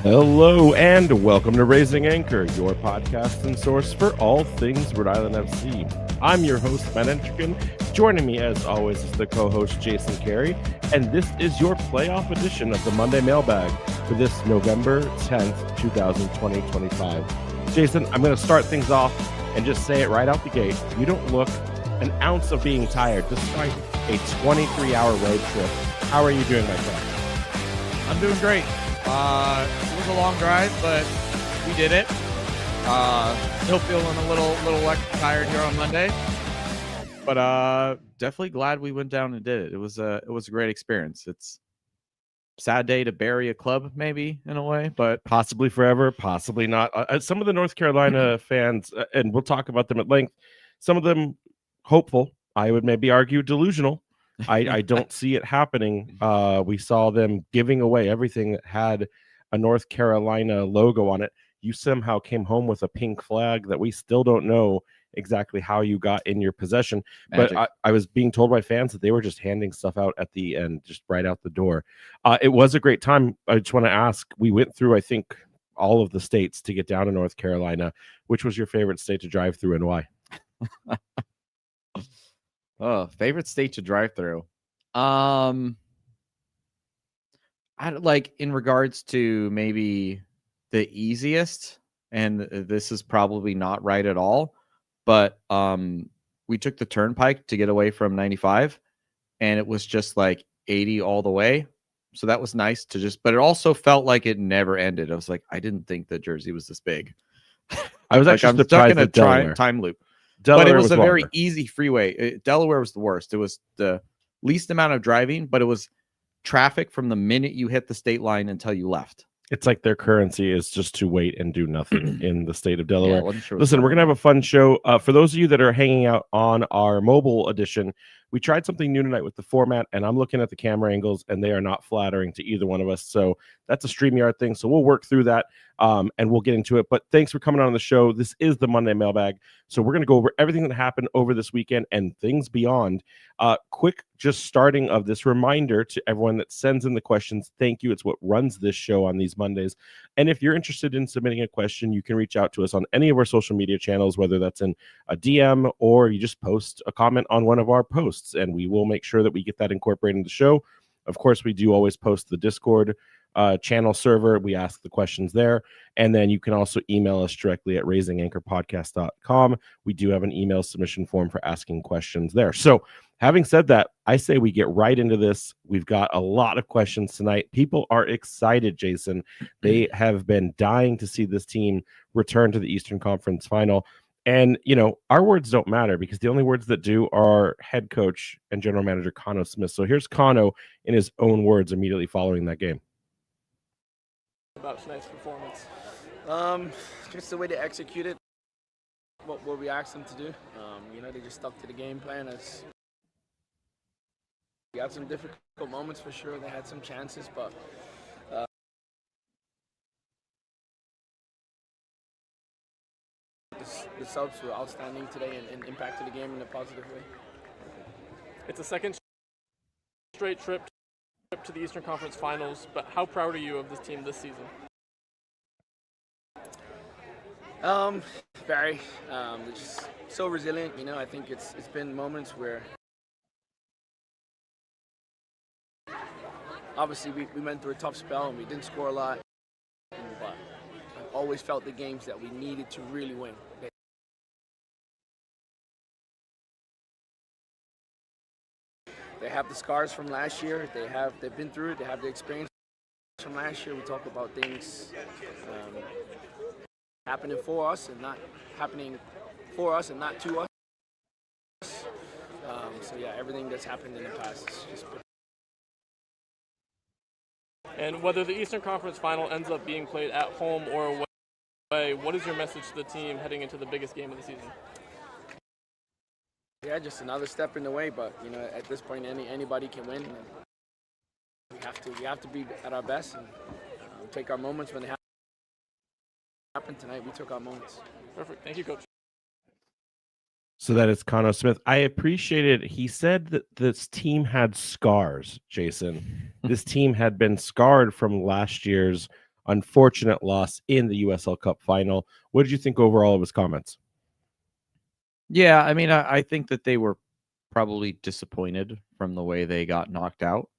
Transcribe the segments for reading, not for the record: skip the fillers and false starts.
Hello and welcome to Raising Anchor, your podcast and source for all things Rhode Island FC. I'm your host, Matt Entrican. Joining me, as always, is the co-host, Jason Carey, and this is your playoff edition of the Monday Mailbag for this November 10th, 2020-25. Jason, I'm going to start things off and just say it right out the gate. You don't look an ounce of being tired despite a 23-hour road trip. How are you doing, my friend? I'm doing great. It was a long drive, but we did it. Still feeling a little tired here on Monday, but definitely glad we went down and did it. It was a great experience. It's a sad day to bury a club, maybe in a way, but possibly forever, possibly not. Some of the North Carolina fans, and we'll talk about them at length. Some of them hopeful. I would maybe argue delusional. I don't see it happening. We saw them giving away everything that had a North Carolina logo on it. You somehow came home with a pink flag that we still don't know exactly how you got in your possession. Magic. But I was being told by fans that they were just handing stuff out at the end, just right out the door. It was a great time. I just want to ask, we went through, I think, all of the states to get down to North Carolina. Which was your favorite state to drive through and why? Oh, favorite state to drive through. I like in regards to maybe the easiest, and this is probably not right at all, but we took the turnpike to get away from 95, and it was just like 80 all the way. So that was nice to just, but it also felt like it never ended. I was like, I didn't think that Jersey was this big. I was actually like, stuck in a time loop. Delaware, but it was a longer. very easy freeway. Delaware was the worst. It was the least amount of driving, but it was traffic from the minute you hit the state line until you left. It's like their currency is just to wait and do nothing in the state of Delaware. Yeah, sure listen, we're going to have a fun show. For those of you that are hanging out on our mobile edition, we tried something new tonight with the format, and I'm looking at the camera angles, and they are not flattering to either one of us. So that's a StreamYard thing. So we'll work through that, and we'll get into it. But thanks for coming on the show. This is the Monday Mailbag. So we're going to go over everything that happened over this weekend and things beyond. Quick, just starting of this reminder to everyone that sends in the questions. Thank you. It's what runs this show on these Mondays. And if you're interested in submitting a question, you can reach out to us on any of our social media channels, whether that's in a DM or you just post a comment on one of our posts, and we will make sure that we get that incorporated in the show. Of course, we do always post the Discord channel server. We ask the questions there. And then you can also email us directly at raisinganchorpodcast.com. We do have an email submission form for asking questions there. So having said that, I say we get right into this. We've got a lot of questions tonight. People are excited, Jason. They have been dying to see this team return to the Eastern Conference Final. And, you know, our words don't matter because the only words that do are head coach and general manager Cano Smith. So here's Cano in his own words immediately following that game. About tonight's performance? Just the way they executed what we asked them to do. They just stuck to the game plan. We had some difficult moments for sure. They had some chances, but the subs were outstanding today and impacted the game in a positive way. It's a second straight trip to the Eastern Conference Finals, but how proud are you of this team this season? Very. They're just so resilient. I think it's been moments where obviously we went through a tough spell and we didn't score a lot, but I've always felt the games that we needed to really win. They have the scars from last year. They've been through it. They have the experience from last year. We talk about things happening for us and not happening for us and not to us. So yeah, everything that's happened in the past is just. And whether the Eastern Conference Final ends up being played at home or away, what is your message to the team heading into the biggest game of the season? Yeah, just another step in the way, but at this point, anybody can win. And we have to be at our best and take our moments when they happen. Tonight. We took our moments. Perfect. Thank you, Coach. So that is Cano Smith. I appreciated. He said that this team had scars, Jason. This team had been scarred from last year's unfortunate loss in the USL Cup final. What did you think overall of his comments? Yeah, I mean, I think that they were probably disappointed from the way they got knocked out.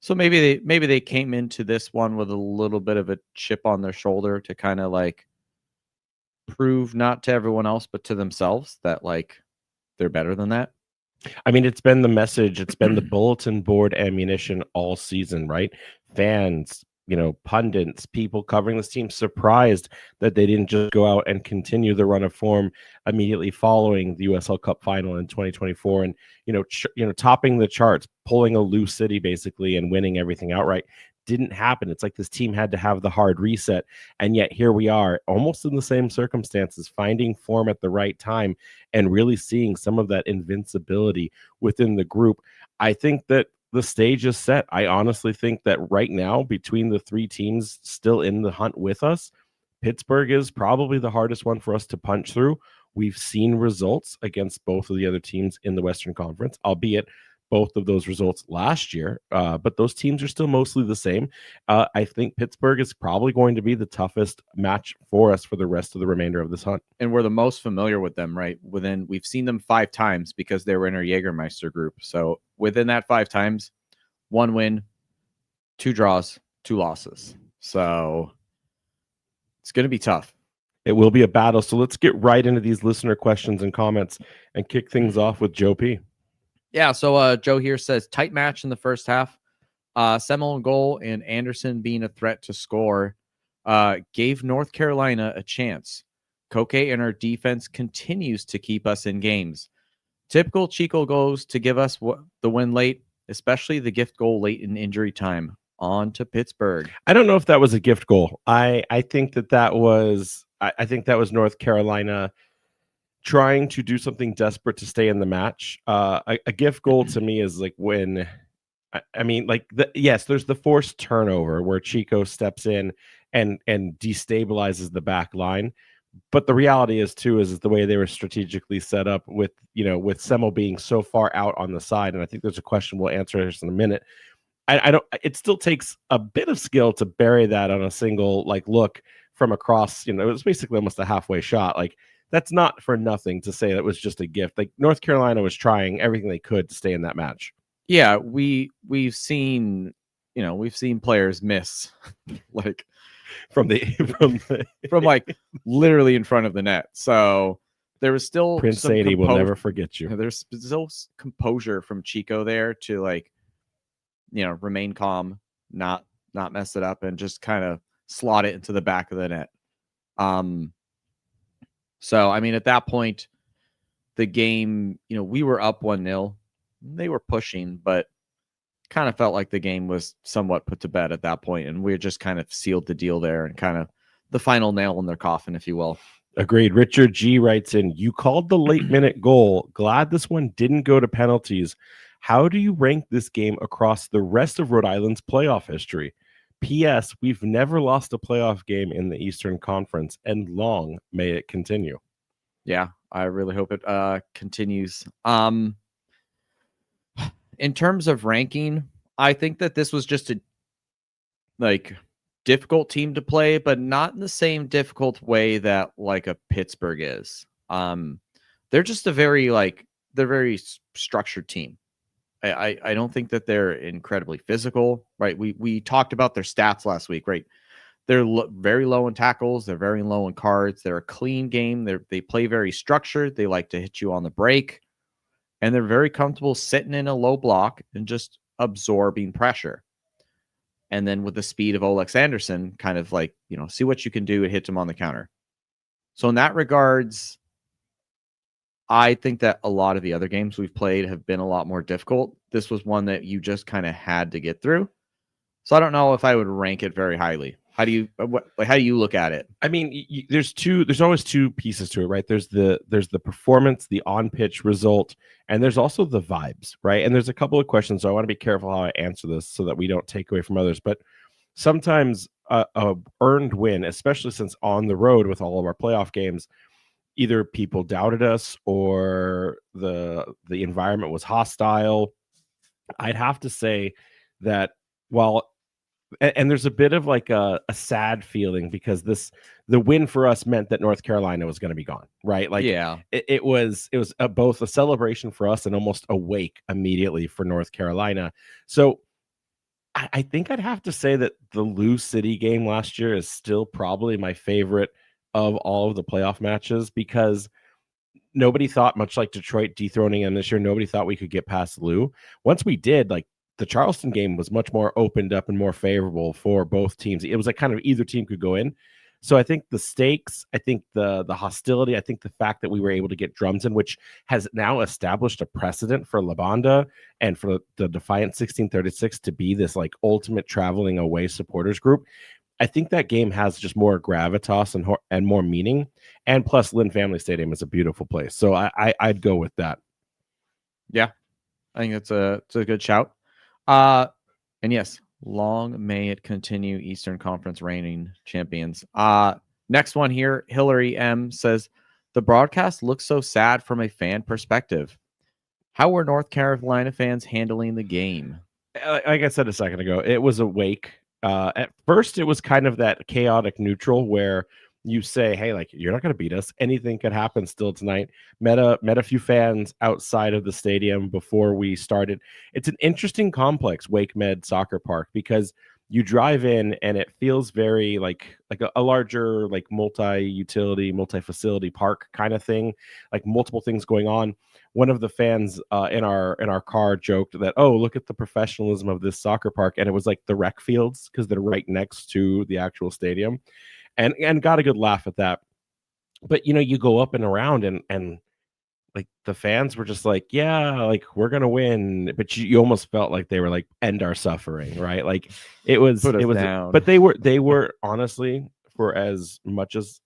So maybe they came into this one with a little bit of a chip on their shoulder to kind of like prove not to everyone else but to themselves that like they're better than that. I mean, it's been the message, it's been the bulletin board ammunition all season, right? Fans, pundits, people covering this team surprised that they didn't just go out and continue the run of form immediately following the USL Cup final in 2024 and topping the charts, pulling a loose city basically and winning everything outright. Didn't happen. It's like this team had to have the hard reset, and yet here we are almost in the same circumstances, finding form at the right time and really seeing some of that invincibility within the group. I think that the stage is set. I honestly think that right now, between the three teams still in the hunt with us, Pittsburgh is probably the hardest one for us to punch through. We've seen results against both of the other teams in the Western Conference, albeit both of those results last year, but those teams are still mostly the same. I think Pittsburgh is probably going to be the toughest match for us for the rest of the remainder of this hunt. And we're the most familiar with them, right? We've seen them 5 times because they were in our Jägermeister group. So within that 5 times, 1 win, 2 draws, 2 losses. So it's going to be tough. It will be a battle. So let's get right into these listener questions and comments and kick things off with Joe P. Yeah, so Joe here says, tight match in the first half. Semmel in goal and Anderson being a threat to score gave North Carolina a chance. Koke and our defense continues to keep us in games. Typical Chico goes to give us the win late, especially the gift goal late in injury time. On to Pittsburgh. I don't know if that was a gift goal. I think that was North Carolina trying to do something desperate to stay in the match. A gift goal to me is like when, there's the forced turnover where Chico steps in and destabilizes the back line. But the reality is the way they were strategically set up with Semmel being so far out on the side. And I think there's a question we'll answer this in a minute. It still takes a bit of skill to bury that on a single look from across, it was basically almost a halfway shot. That's not for nothing to say that was just a gift. North Carolina was trying everything they could to stay in that match. Yeah, we've seen players miss from literally in front of the net. So there was still Prince Sadie will never forget you. There's still composure from Chico there to remain calm, not mess it up, and just kind of slot it into the back of the net. So, I mean, at that point, the game, we were up 1-0. They were pushing, but kind of felt like the game was somewhat put to bed at that point, and we just kind of sealed the deal there and kind of the final nail in their coffin, if you will. Agreed. Richard G writes in, you called the late minute goal. Glad this one didn't go to penalties. How do you rank this game across the rest of Rhode Island's playoff history? P.S. We've never lost a playoff game in the Eastern Conference, and long may it continue. Yeah, I really hope it continues. In terms of ranking, I think that this was just a difficult team to play, but not in the same difficult way that a Pittsburgh is. They're just a very structured team. I don't think that they're incredibly physical, right? We talked about their stats last week, right? They're very low in tackles. They're very low in cards. They're a clean game. They play very structured. They like to hit you on the break. And they're very comfortable sitting in a low block and just absorbing pressure. And then with the speed of Olex Anderson, kind of see what you can do and hit him on the counter. So in that regards, I think that a lot of the other games we've played have been a lot more difficult. This was one that you just kind of had to get through. So I don't know if I would rank it very highly. How do you look at it? I mean, there's always 2 pieces to it, right? There's the performance, the on-pitch result, and there's also the vibes, right? And there's a couple of questions, so I want to be careful how I answer this so that we don't take away from others. But sometimes a earned win, especially since on the road with all of our playoff games, either people doubted us or the environment was hostile. I'd have to say that while and there's a bit of like a sad feeling because the win for us meant that North Carolina was going to be gone, right? Like Yeah. it was both a celebration for us and almost a wake immediately for North Carolina. So I think I'd have to say that the Lou City game last year is still probably my favorite of all of the playoff matches because nobody thought, much like Detroit dethroning them this year, nobody thought we could get past Lou. Once we did, like the Charleston game was much more opened up and more favorable for both teams. It was like kind of either team could go in. So I think the stakes, I think the hostility, I think the fact that we were able to get drums in, which has now established a precedent for La Banda and for the Defiant 1636 to be this like ultimate traveling away supporters group. I think that game has just more gravitas and more meaning. And plus, Lynn Family Stadium is a beautiful place, so I'd go with that. Yeah, I think it's a good shout. And yes, long may it continue. Eastern Conference reigning champions. Next one here, Hillary M says the broadcast looks so sad from a fan perspective. How were North Carolina fans handling the game? Like I said a second ago, it was a wake. At first, it was kind of that chaotic neutral where you say, "Hey, like you're not going to beat us. Anything could happen still tonight." Met a few fans outside of the stadium before we started. It's an interesting complex, Wake Med Soccer Park, because you drive in and it feels very like a larger like multi-utility, multi-facility park kind of thing, like multiple things going on. One of the fans in our car joked that, "Oh, look at the professionalism of this soccer park," and it was like the rec fields because they're right next to the actual stadium, and got a good laugh at that. But you go up and around and like the fans were just like, "Yeah, like we're gonna win," but you almost felt like they were like, "End our suffering," right? Like it was down. but they were honestly for as much as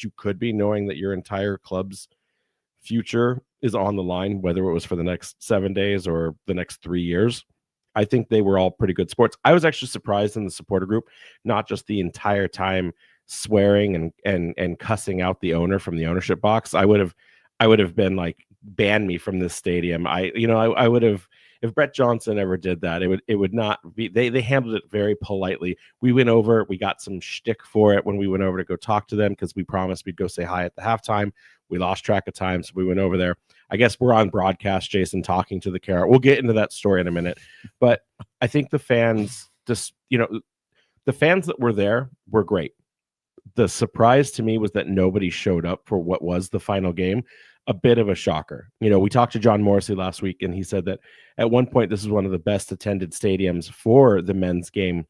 you could be, knowing that your entire club's future is on the line, whether it was for the next 7 days or the next 3 years. I think they were all pretty good sports. I was actually surprised in the supporter group, not just the entire time swearing and cussing out the owner from the ownership box. I would have been like, ban me from this stadium. I would have, if Brett Johnson ever did that, it would not be. They handled it very politely. We went over, we got some shtick for it when we went over to go talk to them because we promised we'd go say hi at the halftime. We lost track of time, so we went over there. I guess we're on broadcast, Jason, talking to the camera. We'll get into that story in a minute, but I think the fans the fans that were there were great. The surprise to me was that nobody showed up for what was the final game. A bit of a shocker. We talked to John Morrissey last week, and he said that at one point this is one of the best attended stadiums for the men's game,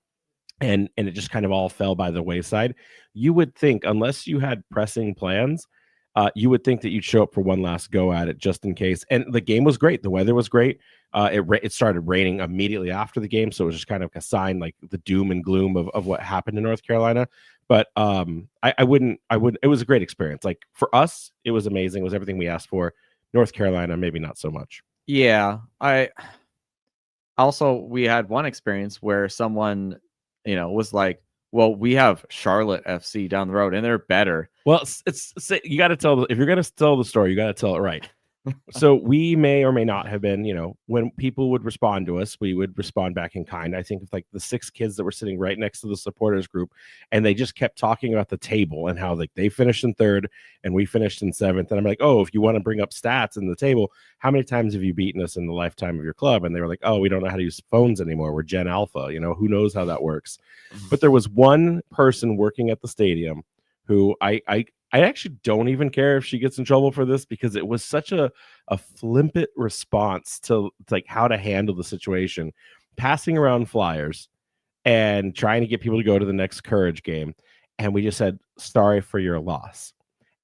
and it just kind of all fell by the wayside. You would think, unless you had pressing plans, you would think that you'd show up for one last go at it just in case. And the game was great. The weather was great. It started raining immediately after the game, so it was just kind of a sign, like the doom and gloom of what happened in North Carolina. But I wouldn't. It was a great experience. Like for us, it was amazing. It was everything we asked for. North Carolina, maybe not so much. Yeah, we had one experience where someone, was like, "Well, we have Charlotte FC down the road, and they're better." Well, it's you got to tell if you're going to tell the story, you got to tell it right. So we may or may not have been, when people would respond to us, we would respond back in kind. I think it's like the 6 kids that were sitting right next to the supporters group, and they just kept talking about the table and how like they finished in 3rd and we finished in 7th. And I'm like, "Oh, if you want to bring up stats in the table, how many times have you beaten us in the lifetime of your club?" And they were like, "Oh, we don't know how to use phones anymore. We're Gen Alpha. Who knows how that works?" But there was one person working at the stadium who I actually don't even care if she gets in trouble for this, because it was such a flippant response to like how to handle the situation, passing around flyers and trying to get people to go to the next Courage game. And we just said, "Sorry for your loss."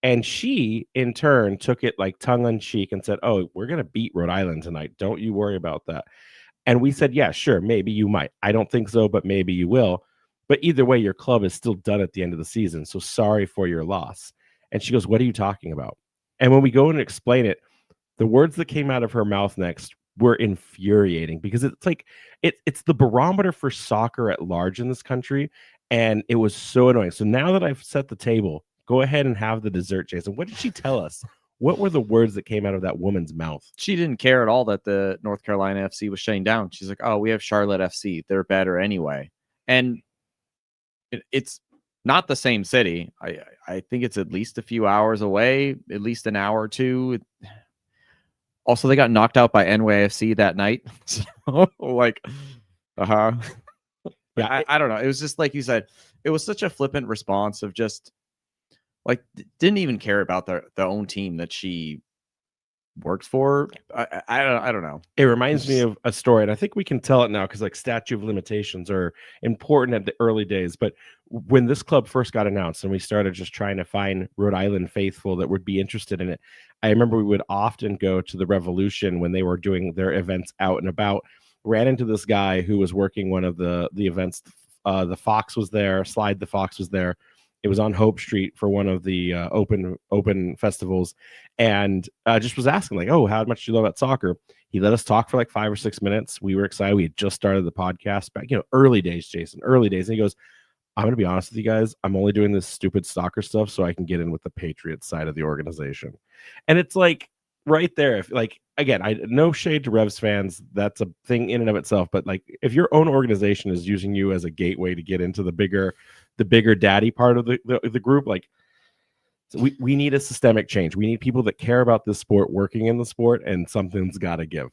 And she in turn took it like tongue in cheek and said, "Oh, we're going to beat Rhode Island tonight. Don't you worry about that." And we said, "Yeah, sure. Maybe you might. I don't think so, but maybe you will. But either way, your club is still done at the end of the season. So sorry for your loss." And she goes, "What are you talking about?" And when we go and explain it, the words that came out of her mouth next were infuriating, because it's like it's the barometer for soccer at large in this country. And it was so annoying. So now that I've set the table, go ahead and have the dessert, Jason. What did she tell us? What were the words that came out of that woman's mouth? She didn't care at all that the North Carolina FC was shutting down. She's like, "Oh, we have Charlotte FC. They're better anyway." And it's not the same city. I think it's at least a few hours away, at least an hour or two. Also, they got knocked out by NYFC that night. So, like, uh-huh. Yeah, I don't know. It was just like you said, it was such a flippant response of just like didn't even care about their own team that she works for. I don't know. it reminds me just- of a story, and I think we can tell it now because like statute of limitations are important at the early days. But when this club first got announced and we started just trying to find Rhode Island faithful that would be interested in it, I remember we would often go to the Revolution when they were doing their events out and about. Ran into this guy who was working one of the events. The Fox was there. Slide the Fox was there. It was on Hope Street for one of the open festivals, and just was asking like, "Oh, how much do you love about soccer?" He let us talk for like 5 or 6 minutes. We were excited. We had just started the podcast back, early days, Jason, early days. And he goes, "I'm going to be honest with you guys. I'm only doing this stupid soccer stuff so I can get in with the Patriots side of the organization." And it's like right there. If like again, I no shade to Revs fans. That's a thing in and of itself. But like, if your own organization is using you as a gateway to get into the bigger daddy part of the group, like so we need a systemic change. We need people that care about this sport working in the sport, and something's got to give.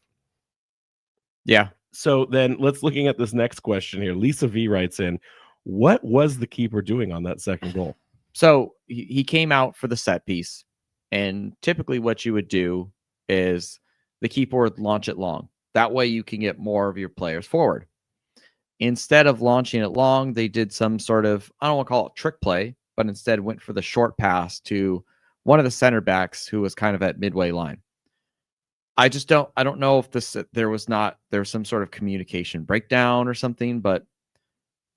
Yeah. So then let's looking at this next question here. Lisa V writes in, what was the keeper doing on that second goal? So he came out for the set piece, and typically what you would do is the keeper would launch it long. That way you can get more of your players forward. Instead of launching it long, they did some sort of, I don't want to call it trick play, but instead went for the short pass to one of the center backs who was kind of at midway line. I don't know if there was some sort of communication breakdown or something, but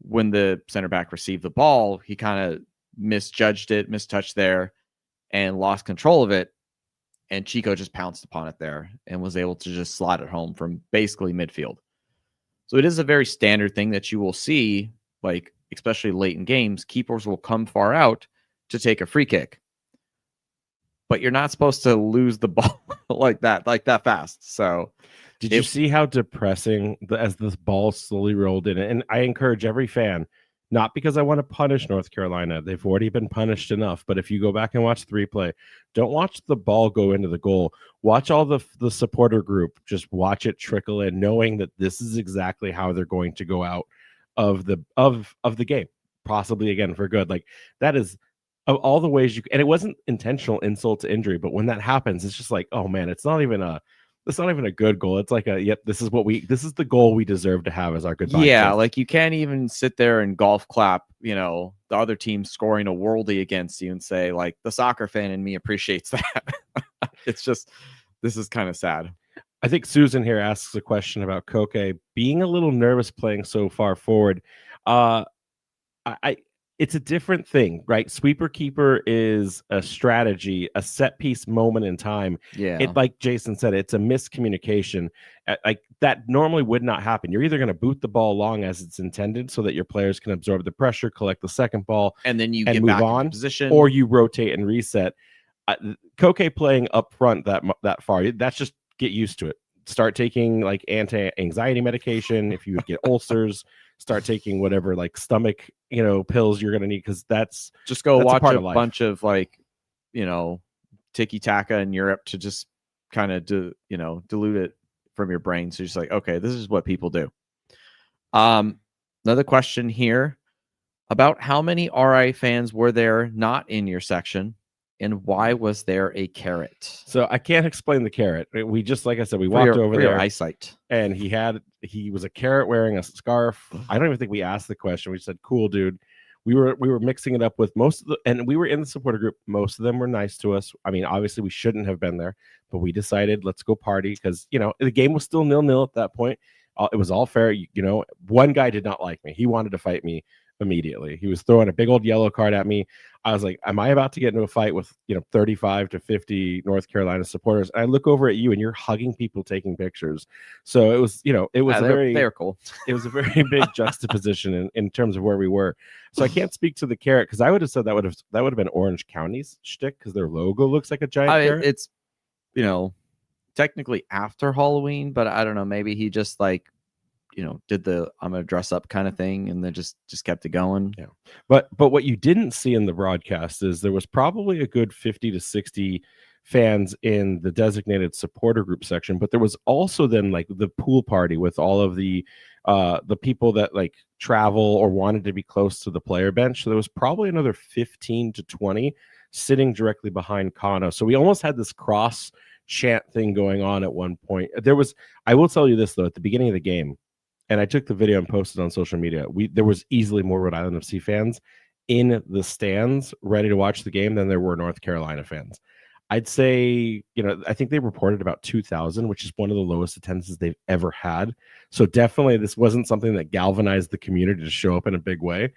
when the center back received the ball, he kind of misjudged it, mistouched there, and lost control of it. And Chico just pounced upon it there and was able to just slide it home from basically midfield. So it is a very standard thing that you will see, like especially late in games, keepers will come far out to take a free kick. But you're not supposed to lose the ball like that fast. So did you see how depressing as this ball slowly rolled in? And I encourage every fan, not because I want to punish North Carolina. They've already been punished enough. But if you go back and watch the replay, don't watch the ball go into the goal. Watch all the supporter group. Just watch it trickle in, knowing that this is exactly how they're going to go out of the game, possibly again for good. Like that is of all the ways and it wasn't intentional insult to injury, but when that happens, it's just like, oh man, it's not even a good goal. It's like this is the goal we deserve to have as our goodbye. Yeah, gift. like you can't even sit there and golf clap, the other team scoring a worldie against you and say, like, the soccer fan in me appreciates that. It's just, this is kind of sad. I think Susan here asks a question about Koke being a little nervous playing so far forward. It's a different thing, right? Sweeper keeper is a strategy, a set piece moment in time. Yeah. It, like Jason said, it's a miscommunication. Like that normally would not happen. You're either going to boot the ball long as it's intended so that your players can absorb the pressure, collect the second ball, and then you and get move back on, into position, or you rotate and reset. Koke playing up front that far, that's just get used to it. Start taking like anti-anxiety medication if you would get ulcers. Start taking whatever like stomach pills you're gonna need, because that's just go watch a life. bunch of like tiki taka in Europe to just kind of dilute it from your brain. So you're just like, okay, this is what people do. Another question here about how many RI fans were there not in your section, and why was there a carrot? So I can't explain the carrot. We just, like I said, we walked over there. Your eyesight. And he was a carrot wearing a scarf. I don't even think we asked the question. We said, "Cool, dude." We were mixing it up with and we were in the supporter group. Most of them were nice to us. I mean, obviously we shouldn't have been there, but we decided let's go party because the game was still 0-0 at that point. It was all fair. One guy did not like me. He wanted to fight me immediately. He was throwing a big old yellow card at me. I was like, am I about to get into a fight with 35 to 50 North Carolina supporters? And I look over at you and you're hugging people, taking pictures. So it was they're cool. It was a very big juxtaposition in terms of where we were. So I can't speak to the carrot because I would have said that would have been Orange County's shtick because their logo looks like a giant carrot. It's technically after Halloween, but I don't know, maybe he just like did the I'm gonna dress up kind of thing, and then just kept it going. Yeah. But what you didn't see in the broadcast is there was probably a good 50 to 60 fans in the designated supporter group section, but there was also then like the pool party with all of the people that like travel or wanted to be close to the player bench. So there was probably another 15 to 20 sitting directly behind Kano. So we almost had this cross chant thing going on at one point. I will tell you this though, at the beginning of the game, and I took the video and posted on social media, there was easily more Rhode Island FC fans in the stands ready to watch the game than there were North Carolina fans. I'd say, I think they reported about 2,000, which is one of the lowest attendances they've ever had. So definitely this wasn't something that galvanized the community to show up in a big way.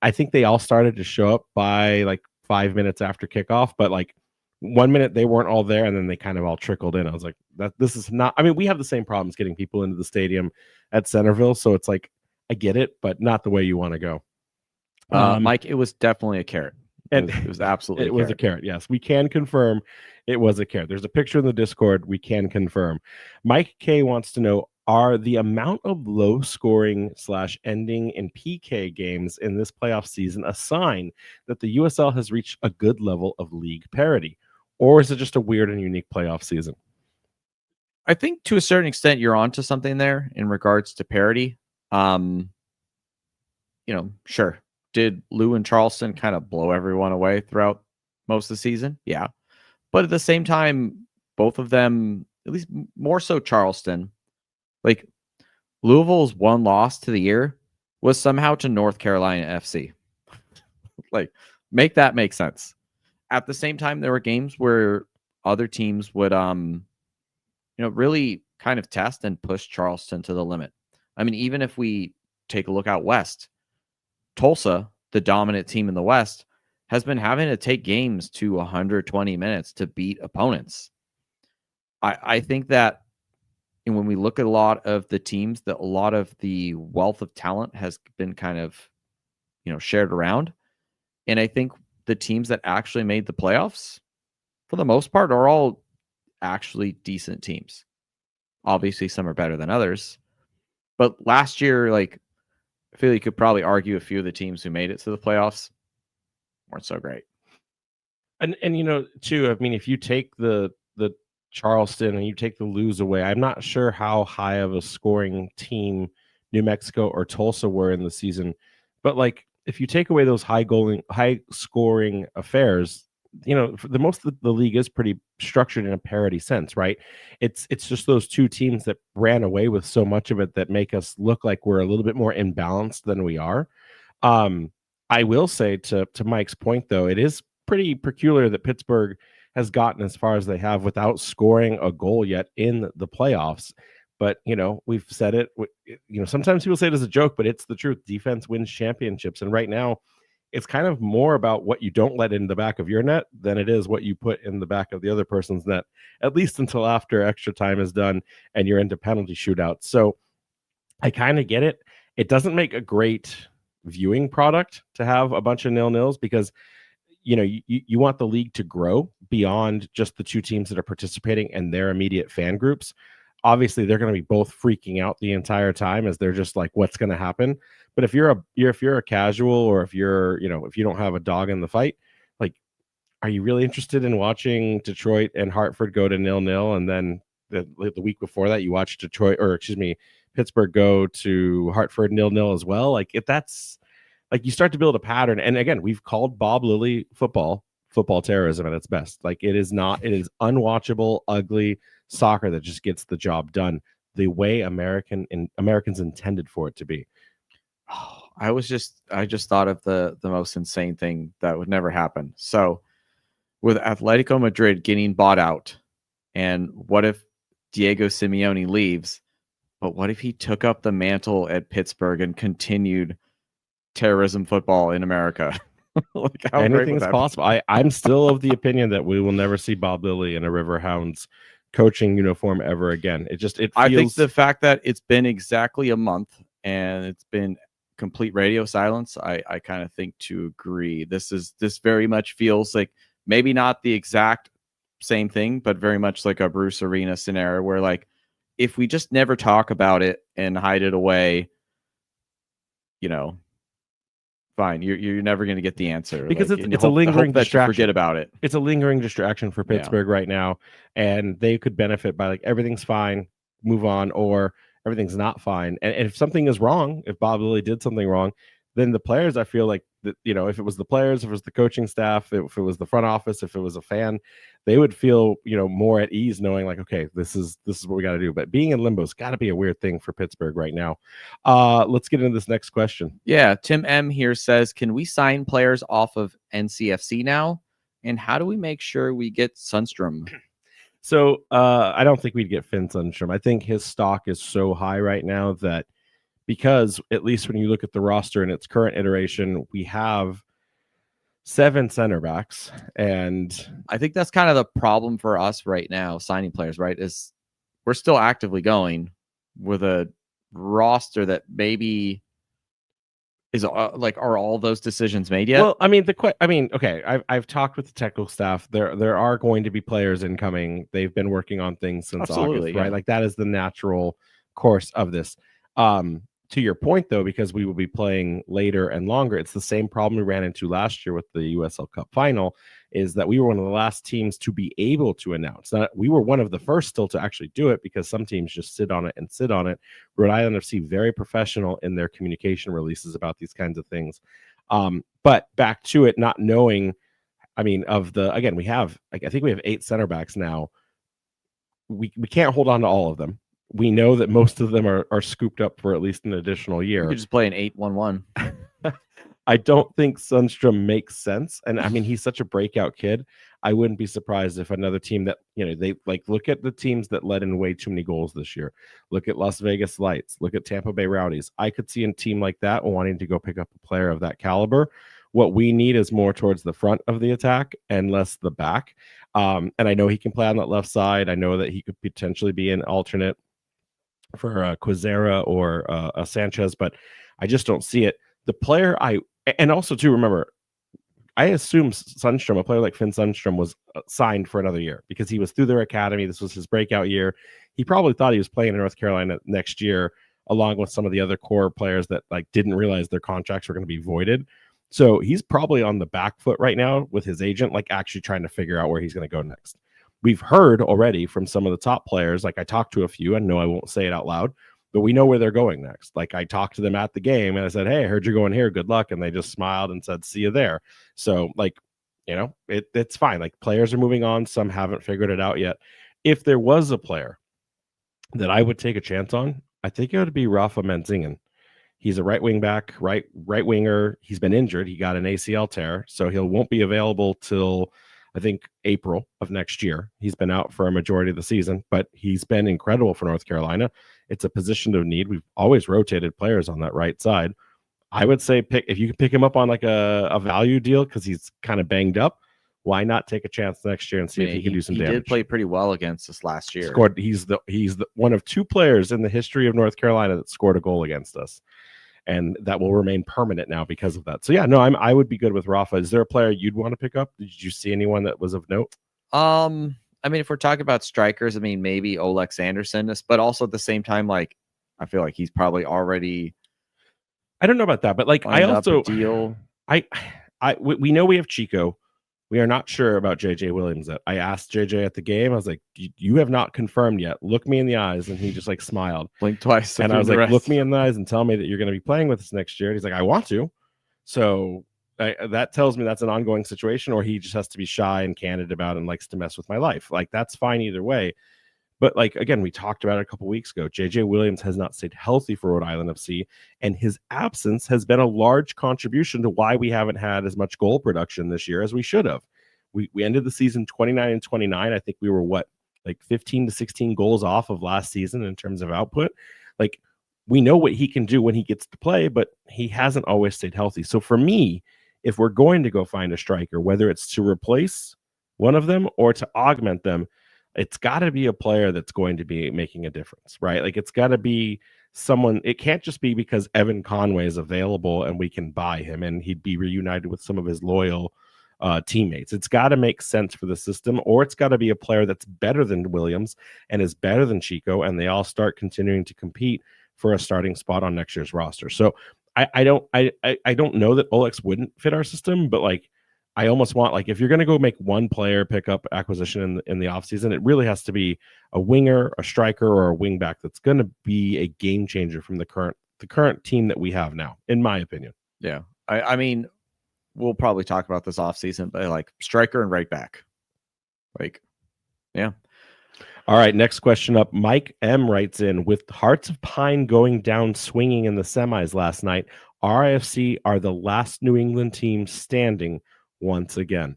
I think they all started to show up by like 5 minutes after kickoff, but like 1 minute they weren't all there, and then they kind of all trickled in. I was like, this is not. I mean, we have the same problems getting people into the stadium at Centerville, so it's like I get it, but not the way you want to go. Mike, it was definitely a carrot. It was absolutely. It was a carrot. Yes, we can confirm it was a carrot. There's a picture in the Discord. We can confirm. Mike K wants to know: are the amount of low scoring / ending in PK games in this playoff season a sign that the USL has reached a good level of league parity? Or is it just a weird and unique playoff season? I think to a certain extent you're onto something there in regards to parity. Sure. Did Lou and Charleston kind of blow everyone away throughout most of the season? Yeah. But at the same time, both of them, at least more so Charleston, like Louisville's one loss to the year was somehow to North Carolina FC. Like, make that make sense. At the same time, there were games where other teams would, really kind of test and push Charleston to the limit. I mean, even if we take a look out west, Tulsa, the dominant team in the West, has been having to take games to 120 minutes to beat opponents. I think that when we look at a lot of the teams, that a lot of the wealth of talent has been kind of, shared around. And I think the teams that actually made the playoffs, for the most part, are all actually decent teams. Obviously, some are better than others. But last year, I feel you could probably argue a few of the teams who made it to the playoffs weren't so great. And too, I mean, if you take the Charleston and you take the Lou's away, I'm not sure how high of a scoring team New Mexico or Tulsa were in the season. But if you take away those high scoring affairs, for the most of the league is pretty structured in a parity sense, right? It's just those two teams that ran away with so much of it that make us look like we're a little bit more imbalanced than we are. I will say to Mike's point, though, it is pretty peculiar that Pittsburgh has gotten as far as they have without scoring a goal yet in the playoffs. But, we've said it, sometimes people say it as a joke, but it's the truth. Defense wins championships. And right now, it's kind of more about what you don't let in the back of your net than it is what you put in the back of the other person's net, at least until after extra time is done and you're into penalty shootouts. So I kind of get it. It doesn't make a great viewing product to have a bunch of 0-0s because, you want the league to grow beyond just the two teams that are participating and their immediate fan groups. Obviously, they're going to be both freaking out the entire time as they're just like, what's going to happen? But if you're a casual, or if you're, if you don't have a dog in the fight, are you really interested in watching Detroit and Hartford go to 0-0, and then the week before that you watch Pittsburgh go to Hartford 0-0 as well? If that's you start to build a pattern. And again, we've called Bob Lilly football terrorism at its best. It is unwatchable, ugly soccer that just gets the job done the way Americans intended for it to be. Oh, I just thought of the most insane thing that would never happen. So with Atletico Madrid getting bought out, and what if Diego Simeone leaves, but what if he took up the mantle at Pittsburgh and continued terrorism football in America? Anything's possible. I'm still of the opinion that we will never see Bob Lilly in a Riverhounds coaching uniform ever again. I think the fact that it's been exactly a month and it's been complete radio silence, I kind of think to agree. This very much feels like maybe not the exact same thing, but very much like a Bruce Arena scenario where if we just never talk about it and hide it away, fine. You're never going to get the answer because and it's a lingering hope that you distraction. forget about it. It's a lingering distraction for Pittsburgh right now, and they could benefit by everything's fine, move on, or everything's not fine. And if something is wrong, if Bob Lilly did something wrong, then the players, I feel like that, if it was the players, if it was the coaching staff, if it was the front office, if it was a fan, they would feel more at ease knowing okay, this is what we got to do. But being in limbo has got to be a weird thing for Pittsburgh right now. Let's get into this next question. Yeah, Tim M here says, can we sign players off of NCFC now? And how do we make sure we get Sundstrom? So I don't think we'd get Finn Sundstrom. I think his stock is so high right now that, because at least when you look at the roster in its current iteration, we have 7 center backs. And I think that's kind of the problem for us right now, signing players, right? Is we're still actively going with a roster that maybe is are all those decisions made yet? Well, I mean, okay, I've talked with the technical staff. There are going to be players incoming. They've been working on things since August, right? Like that is the natural course of this. To your point, though, because we will be playing later and longer, it's the same problem we ran into last year with the USL Cup final, is that we were one of the last teams to be able to announce. Now, we were one of the first still to actually do it, because some teams just sit on it. Rhode Island FC, very professional in their communication releases about these kinds of things. But back to it, not knowing, we have, I think we have 8 center backs now. We can't hold on to all of them. We know that most of them are scooped up for at least an additional year. You could just play an 8-1-1. I don't think Sundstrom makes sense. And he's such a breakout kid. I wouldn't be surprised if another team that, they look at the teams that let in way too many goals this year. Look at Las Vegas Lights. Look at Tampa Bay Rowdies. I could see a team like that wanting to go pick up a player of that caliber. What we need is more towards the front of the attack and less the back. And I know he can play on that left side. I know that he could potentially be an alternate for Quizera or a Sanchez, but I just don't see it. The player and also to remember, I assume Sundstrom, a player like Finn Sundstrom, was signed for another year because he was through their academy. This was his breakout year. He probably thought he was playing in North Carolina next year, along with some of the other core players that didn't realize their contracts were going to be voided. So he's probably on the back foot right now with his agent, actually trying to figure out where he's going to go next. We've heard already from some of the top players, I talked to a few, and no, I won't say it out loud, but we know where they're going next. I talked to them at the game and I said, hey, I heard you're going here. Good luck. And they just smiled and said, see you there. So it's fine. Players are moving on. Some haven't figured it out yet. If there was a player that I would take a chance on, I think it would be Rafa Menzingen. He's a right wing back, right winger. He's been injured. He got an ACL tear, so he won't be available till I think April of next year. He's been out for a majority of the season, but he's been incredible for North Carolina. It's a position of need. We've always rotated players on that right side. I would say if you can pick him up on a value deal because he's kind of banged up, why not take a chance next year and see if he can do some damage? He did play pretty well against us last year. He's the one of 2 players in the history of North Carolina that scored a goal against us. And that will remain permanent now because of that. So yeah, no, I would be good with Rafa. Is there a player you'd want to pick up? Did you see anyone that was of note? If we're talking about strikers, maybe Olex Anderson, but also at the same time, I feel like he's probably already. I don't know about that, but I also deal. We know we have Chico. We are not sure about JJ Williams. I asked JJ at the game. I was like, you have not confirmed yet. Look me in the eyes. And he just smiled. Blinked twice. And I was like, look me in the eyes and tell me that you're going to be playing with us next year. And he's like, I want to. So that tells me that's an ongoing situation, or he just has to be shy and candid about it and likes to mess with my life. That's fine either way. But again, we talked about it a couple weeks ago. JJ Williams has not stayed healthy for Rhode Island FC, and his absence has been a large contribution to why we haven't had as much goal production this year as we should have. We ended the season 29-29. I think we were 15 to 16 goals off of last season in terms of output. We know what he can do when he gets to play, but he hasn't always stayed healthy. So for me, if we're going to go find a striker, whether it's to replace one of them or to augment them, it's got to be a player that's going to be making a difference, right? It's got to be someone. It can't just be because Evan Conway is available and we can buy him and he'd be reunited with some of his loyal teammates. It's got to make sense for the system, or it's got to be a player that's better than Williams and is better than Chico, and they all start continuing to compete for a starting spot on next year's roster. So I don't know that Olex wouldn't fit our system, but like I almost want, like, if you're going to go make one player pickup acquisition in the offseason, it really has to be a winger, a striker, or a wingback that's going to be a game changer from the current team that we have now, in my opinion. Yeah. I mean, we'll probably talk about this offseason, but like striker and right back. Like, yeah. All right, next question up. Mike M writes in, with Hearts of Pine going down swinging in the semis last night, RIFC are the last New England team standing once again.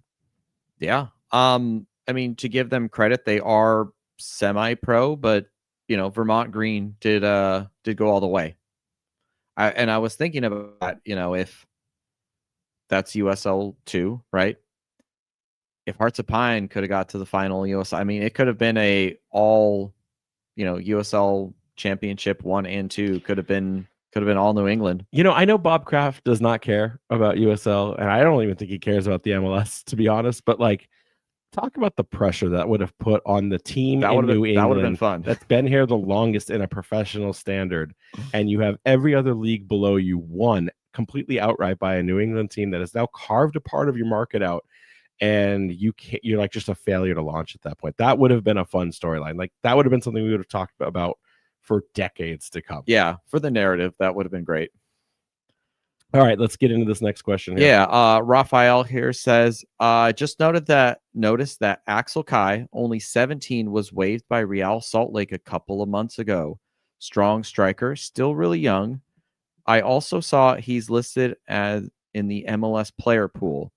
Yeah. I mean, to give them credit, they are semi-pro, but Vermont Green did go all the way. I was thinking about that, if that's USL 2, right? If Hearts of Pine could have got to the final USL, I mean, it could have been a all, USL championship 1 and 2 could have been all New England. I know Bob Kraft does not care about USL, and I don't even think he cares about the MLS, to be honest. But like, talk about the pressure that would have put on the team in New England. That would have been fun. That's been here the longest in a professional standard, and you have every other league below you won completely outright by a New England team that has now carved a part of your market out. And you're like just a failure to launch at that point. That would have been a fun storyline. Like, that would have been something we would have talked about for decades to come. Yeah, for the narrative, that would have been great. All right, let's get into this next question here. Yeah, Raphael here says, just noticed that Axel Kai, only 17, was waived by Real Salt Lake a couple of months ago. Strong striker, still really young. I also saw he's listed as in the MLS player pool.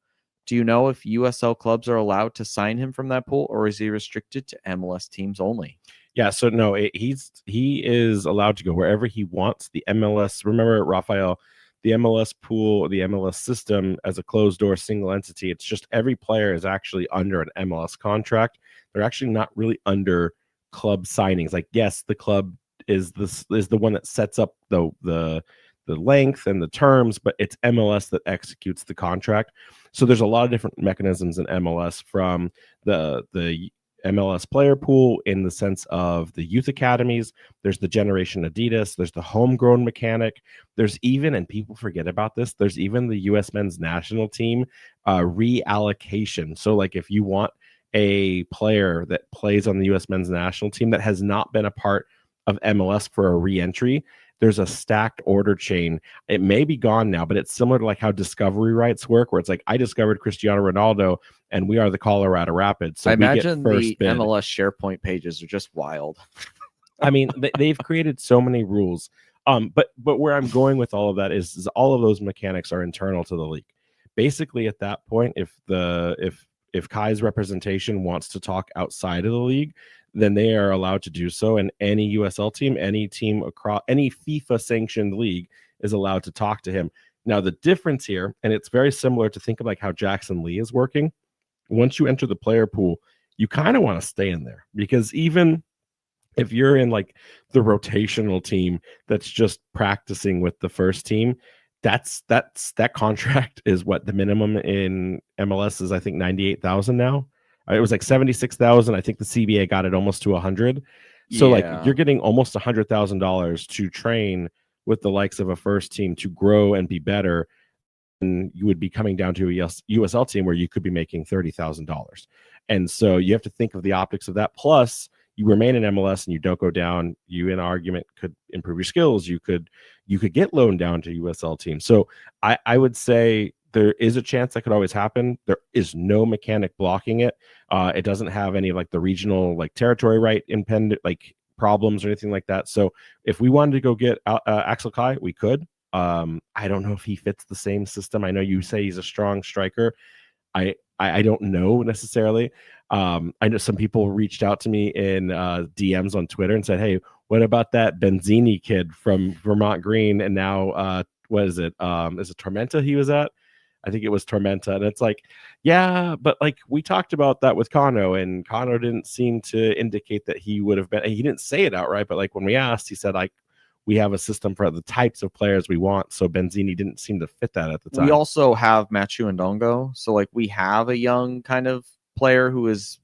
Do you know if USL clubs are allowed to sign him from that pool, or is he restricted to MLS teams only? Yeah, so no, he is allowed to go wherever he wants. The MLS, remember, Raphael, the MLS pool, the MLS system as a closed door single entity, it's just every player is actually under an MLS contract. They're actually not really under club signings. Like, yes, the club is the one that sets up the length and the terms, but it's MLS that executes the contract. So there's a lot of different mechanisms in MLS, from the MLS player pool in the sense of the youth academies. There's the Generation Adidas. There's the homegrown mechanic. There's even, and people forget about this, there's even the U.S. men's national team reallocation. So like, if you want a player that plays on the U.S. men's national team that has not been a part of MLS for a re-entry, there's a stacked order chain. It may be gone now, but it's similar to like how discovery rights work, where it's like, I discovered Cristiano Ronaldo and we are the Colorado Rapids. So I imagine the bid. MLS SharePoint pages are just wild. I mean, they've created so many rules. But where I'm going with all of that is all of those mechanics are internal to the league. Basically, at that point, if Kai's representation wants to talk outside of the league, then they are allowed to do so. And any USL team, any team across any FIFA sanctioned league is allowed to talk to him. Now, the difference here, and it's very similar to think of like how Jackson Lee is working. Once you enter the player pool, you kind of want to stay in there, because even if you're in like the rotational team that's just practicing with the first team, that contract is what the minimum in MLS is. I think 98,000 now. It was like 76,000. I think the CBA got it almost to 100. So like, you're getting almost $100,000 to train with the likes of a first team to grow and be better. And you would be coming down to a USL team where you could be making $30,000. And so you have to think of the optics of that. Plus, you remain in MLS and you don't go down. You, in argument, could improve your skills. You could get loaned down to USL teams. So I would say there is a chance that could always happen. There is no mechanic blocking it. It doesn't have any like the regional like territory right impendent like problems or anything like that. So if we wanted to go get Axel Kai, we could. I don't know if he fits the same system. I know you say he's a strong striker. I don't know necessarily. I know some people reached out to me in DMs on Twitter and said, "Hey, what about that Benzini kid from Vermont Green?" And now, what is it? Is it Tormenta he was at? I think it was Tormenta. And it's like, yeah, but like we talked about that with Kano, and Kano didn't seem to indicate that he would have been. He didn't say it outright, but like when we asked, he said, like, we have a system for the types of players we want. So Benzini didn't seem to fit that at the time. We also have Machu and Dongo. So like we have a young kind of player who is,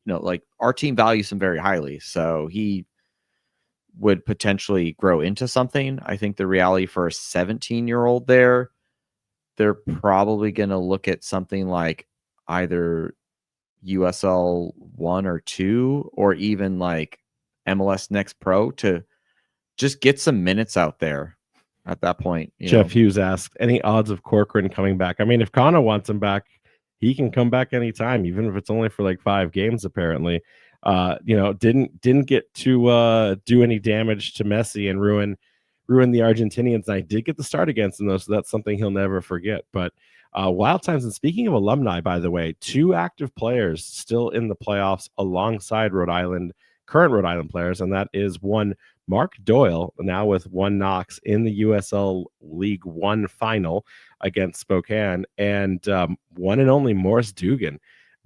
like our team values him very highly. So he would potentially grow into something. I think the reality for a 17-year-old there, they're probably going to look at something like either USL 1 or 2, or even like MLS Next Pro to just get some minutes out there at that point. Jeff Hughes asked, any odds of Corcoran coming back? I mean, if Kana wants him back, he can come back anytime, even if it's only for like 5 games, apparently. Didn't get to do any damage to Messi and ruin the Argentinians. And I did get the start against them, though, so that's something he'll never forget. But wild times. And speaking of alumni, by the way, 2 active players still in the playoffs alongside current Rhode Island players, and that is one Mark Doyle, now with 1 Knox in the USL League One final against Spokane, and one and only Morris Dugan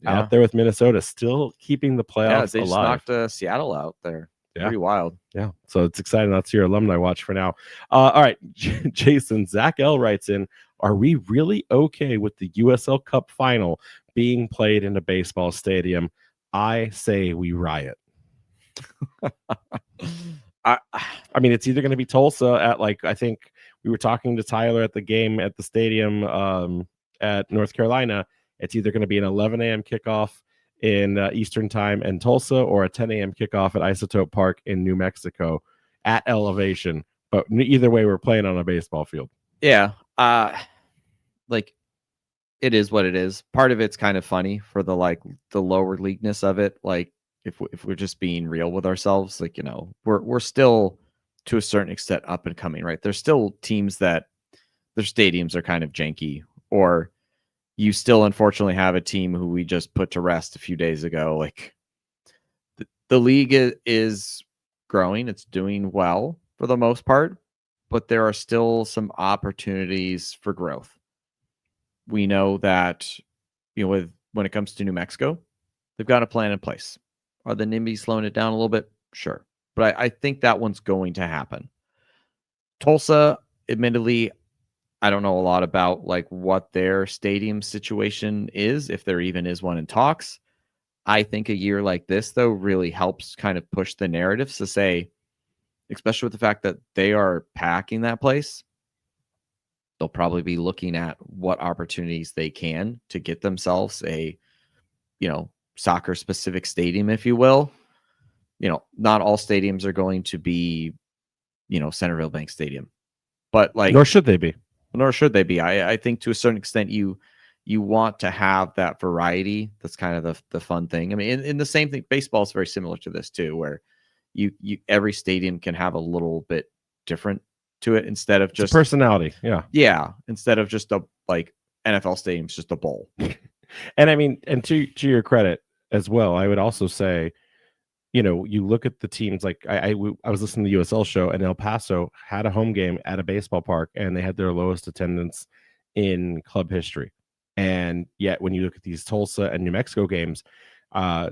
out there with Minnesota, still keeping the playoffs they alive. Just knocked Seattle out there. Pretty wild. Yeah, so it's exciting. That's your alumni watch for now. All right, Jason, Zach L writes in, are we really okay with the USL Cup final being played in a baseball stadium? I say we riot. I mean, it's either going to be Tulsa at I think we were talking to Tyler at the game at the stadium at North Carolina. It's either going to be an 11 a.m. kickoff in Eastern time in Tulsa, or a 10 a.m. kickoff at Isotope Park in New Mexico at elevation. But either way, we're playing on a baseball field. Yeah. It is what it is. Part of it's kind of funny for the lower leagueness of it. If we're just being real with ourselves, we're still to a certain extent up and coming, right? There's still teams that their stadiums are kind of janky, or you still unfortunately have a team who we just put to rest a few days ago. The league is growing. It's doing well for the most part, but there are still some opportunities for growth. We know that, when it comes to New Mexico, they've got a plan in place. Are the NIMBYs slowing it down a little bit? Sure. But I think that one's going to happen. Tulsa, admittedly, I don't know a lot about what their stadium situation is, if there even is one in talks. I think a year like this, though, really helps kind of push the narratives to say, especially with the fact that they are packing that place, they'll probably be looking at what opportunities they can to get themselves a, soccer specific stadium, if you will. Not all stadiums are going to be, Centerville Bank Stadium, but nor should they be. I think to a certain extent, you want to have that variety. That's kind of the fun thing. I mean, in the same thing, baseball is very similar to this too, where you every stadium can have a little bit different to it, instead of just personality. Yeah. Instead of just a NFL stadium's just a bowl. And I mean, and to your credit as well, I would also say, you look at the teams I was listening to the USL show, and El Paso had a home game at a baseball park, and they had their lowest attendance in club history. And yet, when you look at these Tulsa and New Mexico games,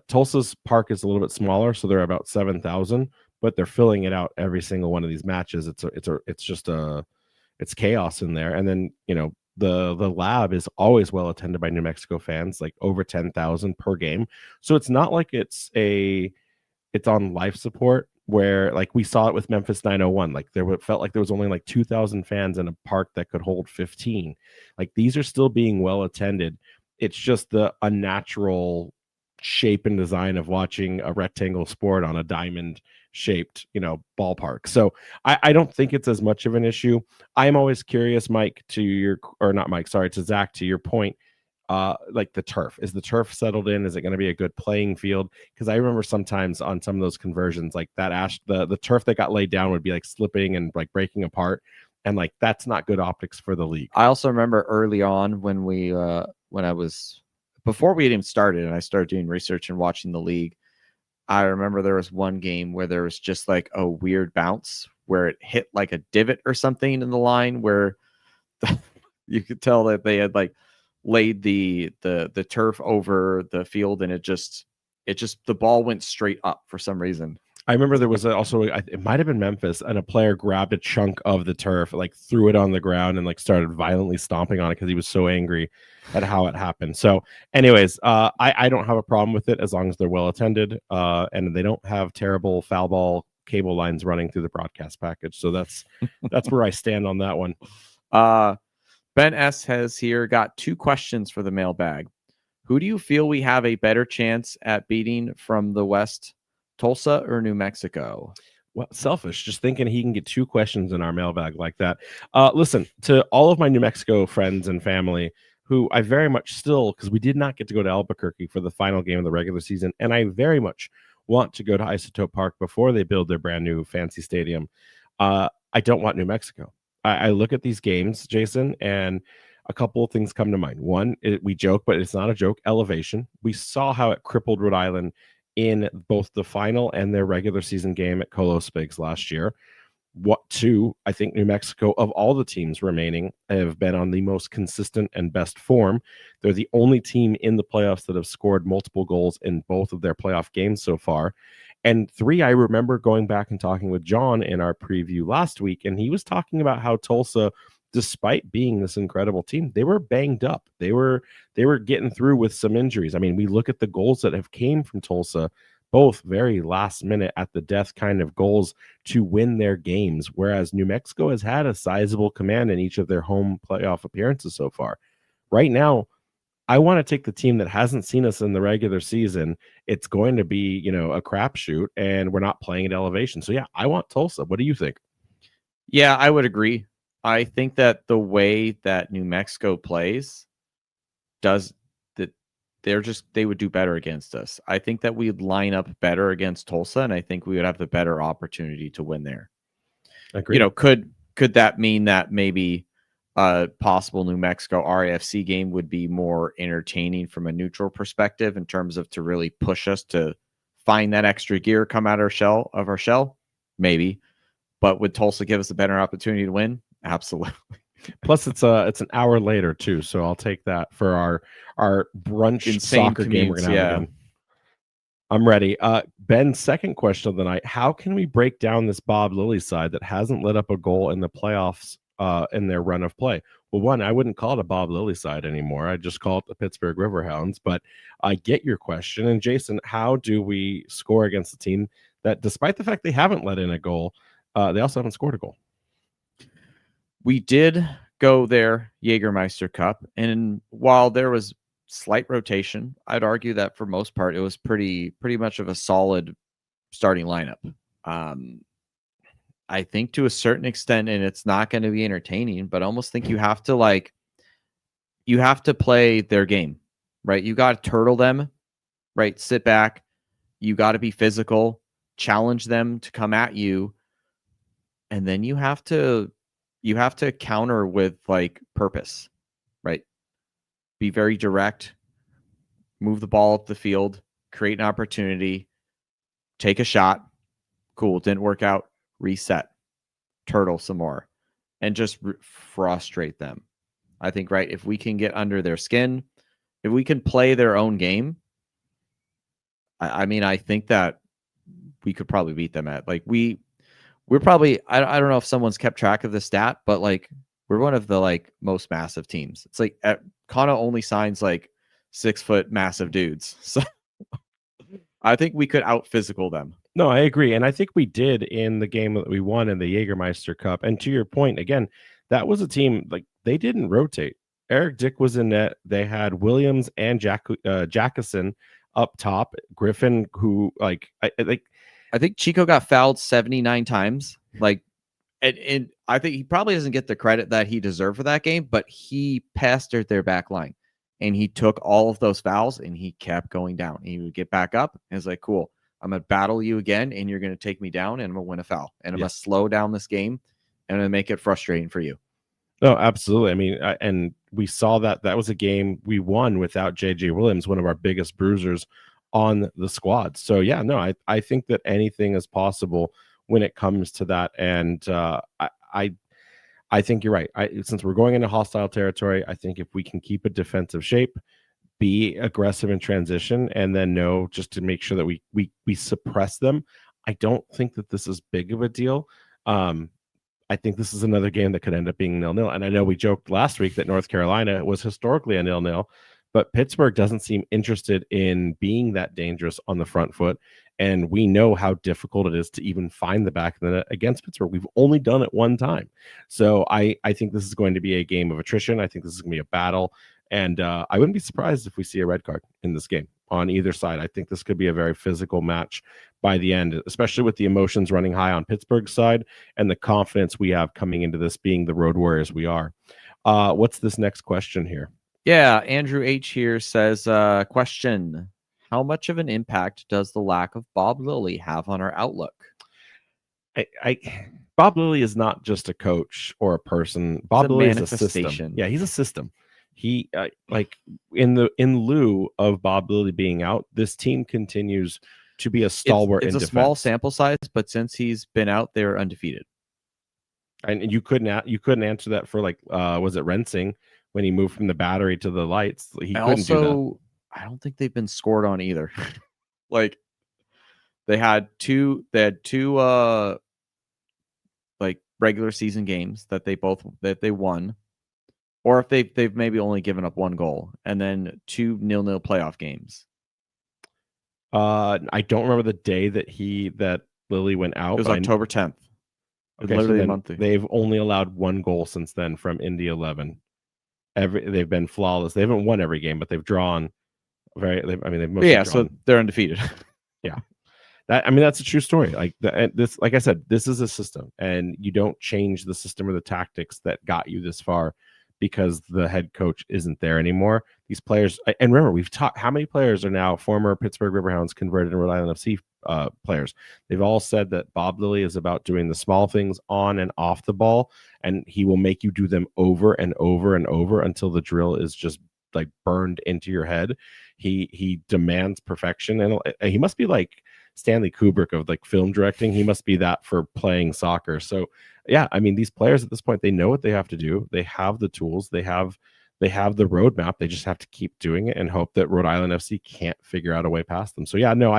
Tulsa's park is a little bit smaller, so they're about 7,000, but they're filling it out every single one of these matches. It's chaos in there. And then the lab is always well attended by New Mexico fans, over 10,000 per game. So it's not like it's on life support, where we saw it with Memphis 901. Felt like there was only 2,000 fans in a park that could hold 15. These are still being well attended. It's just the unnatural shape and design of watching a rectangle sport on a diamond shaped ballpark. So I don't think it's as much of an issue. I'm always curious, Mike, to Zach, to your point, the turf. Is the turf settled in? Is it going to be a good playing field? Because I remember sometimes on some of those conversions, the turf that got laid down would be slipping and breaking apart, and that's not good optics for the league. I also remember early on when before we had even started and I started doing research and watching the league, I remember there was one game where there was just a weird bounce where it hit a divot or something in the line, where you could tell that they had laid the turf over the field, and it just the ball went straight up for some reason. I remember there was also it might have been Memphis, and a player grabbed a chunk of the turf, like threw it on the ground, and like started violently stomping on it because he was so angry at how it happened. So, anyways, I don't have a problem with it as long as they're well attended, and they don't have terrible foul ball cable lines running through the broadcast package. So that's where I stand on that one. Ben S has here got 2 questions for the mailbag. Who do you feel we have a better chance at beating from the West, Tulsa or New Mexico? Well, selfish, just thinking he can get 2 questions in our mailbag like that. Listen, to all of my New Mexico friends and family who I very much still, because we did not get to go to Albuquerque for the final game of the regular season, and I very much want to go to Isotope Park before they build their brand new fancy stadium. I don't want New Mexico. I look at these games, Jason, and a couple of things come to mind. One, we joke, but it's not a joke, elevation. We saw how it crippled Rhode Island in both the final and their regular season game at Colo Spigs last year. Two, I think New Mexico, of all the teams remaining, have been on the most consistent and best form. They're the only team in the playoffs that have scored multiple goals in both of their playoff games so far. And 3, I remember going back and talking with John in our preview last week, and he was talking about how Tulsa, despite being this incredible team, they were banged up. They were getting through with some injuries. I mean, we look at the goals that have came from Tulsa, both very last minute at the death kind of goals to win their games, whereas New Mexico has had a sizable command in each of their home playoff appearances so far. Right now, I want to take the team that hasn't seen us in the regular season. It's going to be, a crapshoot, and we're not playing at elevation. So yeah, I want Tulsa. What do you think? Yeah, I would agree. I think that the way that New Mexico plays does that they would do better against us. I think that we'd line up better against Tulsa, and I think we would have the better opportunity to win there. Agreed. Could that mean that maybe a possible New Mexico RAFC game would be more entertaining from a neutral perspective in terms of to really push us to find that extra gear, come out of our shell? Maybe. But would Tulsa give us a better opportunity to win? Absolutely. Plus, it's an hour later too, so I'll take that for our brunch Insane soccer game we're commutes, gonna have again. I'm ready. Ben's second question of the night: how can we break down this Bob Lilly side that hasn't let up a goal in the playoffs in their run of play? Well, one, I wouldn't call it a Bob Lilly side anymore. I just call it the Pittsburgh Riverhounds. But I get your question. And Jason, how do we score against a team that, despite the fact they haven't let in a goal, they also haven't scored a goal? We did go there, Jägermeister Cup, and while there was slight rotation, I'd argue that for most part it was pretty much of a solid starting lineup. I think to a certain extent, and it's not going to be entertaining, but I almost think you have to play their game, right? You got to turtle them, right? Sit back. You got to be physical, challenge them to come at you, and then you have to counter with like purpose, right? Be very direct, move the ball up the field, create an opportunity, take a shot. Cool, didn't work out. Reset, turtle some more, and just frustrate them. I think, right, if we can get under their skin, if we can play their own game, I mean, I think that we could probably beat them at like we're probably I don't know if someone's kept track of the stat, but like we're one of the like most massive teams. It's like Kana only signs like 6 foot massive dudes, so I think we could out physical them. No, I agree. And I think we did in the game that we won in the Jägermeister Cup. And to your point, again, that was a team, like, they didn't rotate. Eric Dick was in net. They had Williams and Jackson up top. Griffin, who, I think Chico got fouled 79 times. Like, and I think he probably doesn't get the credit that he deserved for that game, but he pestered their back line. And he took all of those fouls and he kept going down. He would get back up and it's like, cool. I'm going to battle you again, and you're going to take me down, and I'm going to win a foul. And I'm going to slow down this game, and I'm going to make it frustrating for you. No, absolutely. I mean, and we saw that was a game we won without J.J. Williams, one of our biggest bruisers on the squad. So, yeah, no, I think that anything is possible when it comes to that. And I think you're right. Since we're going into hostile territory, I think if we can keep a defensive shape, be aggressive in transition, and then just to make sure that we suppress them, I don't think that this is big of a deal. I think this is another game that could end up being 0-0. And I know we joked last week that North Carolina was historically a 0-0, but Pittsburgh doesn't seem interested in being that dangerous on the front foot. And we know how difficult it is to even find the back of the net against Pittsburgh. We've only done it one time. So I think this is going to be a game of attrition. I think this is going to be a battle. And I wouldn't be surprised if we see a red card in this game on either side. I think this could be a very physical match by the end, especially with the emotions running high on Pittsburgh's side and the confidence we have coming into this being the road warriors we are. What's this next question here? Yeah, Andrew H here says, question, how much of an impact does the lack of Bob Lilly have on our outlook? Bob Lilly is not just a coach or a person. Bob Lilly is a system. Yeah, he's a system. He like in lieu of Bob Lilly being out, this team continues to be a stalwart. It's in a defense. Small sample size, but since he's been out, they're undefeated. And you couldn't answer that for like was it Rensing when he moved from the battery to the lights? He couldn't do that. I don't think they've been scored on either. Like they had two like regular season games that they won. Or if they've maybe only given up one goal, and then 2 0-0 playoff games. I don't remember the day that Lilly went out. It was October 10th. Okay, literally a month. They've only allowed 1 goal since then from Indy 11. They've been flawless. They haven't won every game, but they've drawn they've mostly drawn. So they're undefeated. Yeah. That's a true story. Like I said, this is a system, and you don't change the system or the tactics that got you this far because the head coach isn't there anymore. These players, and remember, we've talked how many players are now former Pittsburgh Riverhounds converted to Rhode Island FC players. They've all said that Bob Lilly is about doing the small things on and off the ball, and he will make you do them over and over and over until the drill is just like burned into your head. He demands perfection, and he must be like Stanley Kubrick of like film directing. He must be that for playing soccer. So yeah, these players at this point, they know what they have to do. They have the tools. They have the roadmap. They just have to keep doing it and hope that Rhode Island FC can't figure out a way past them. So yeah, no,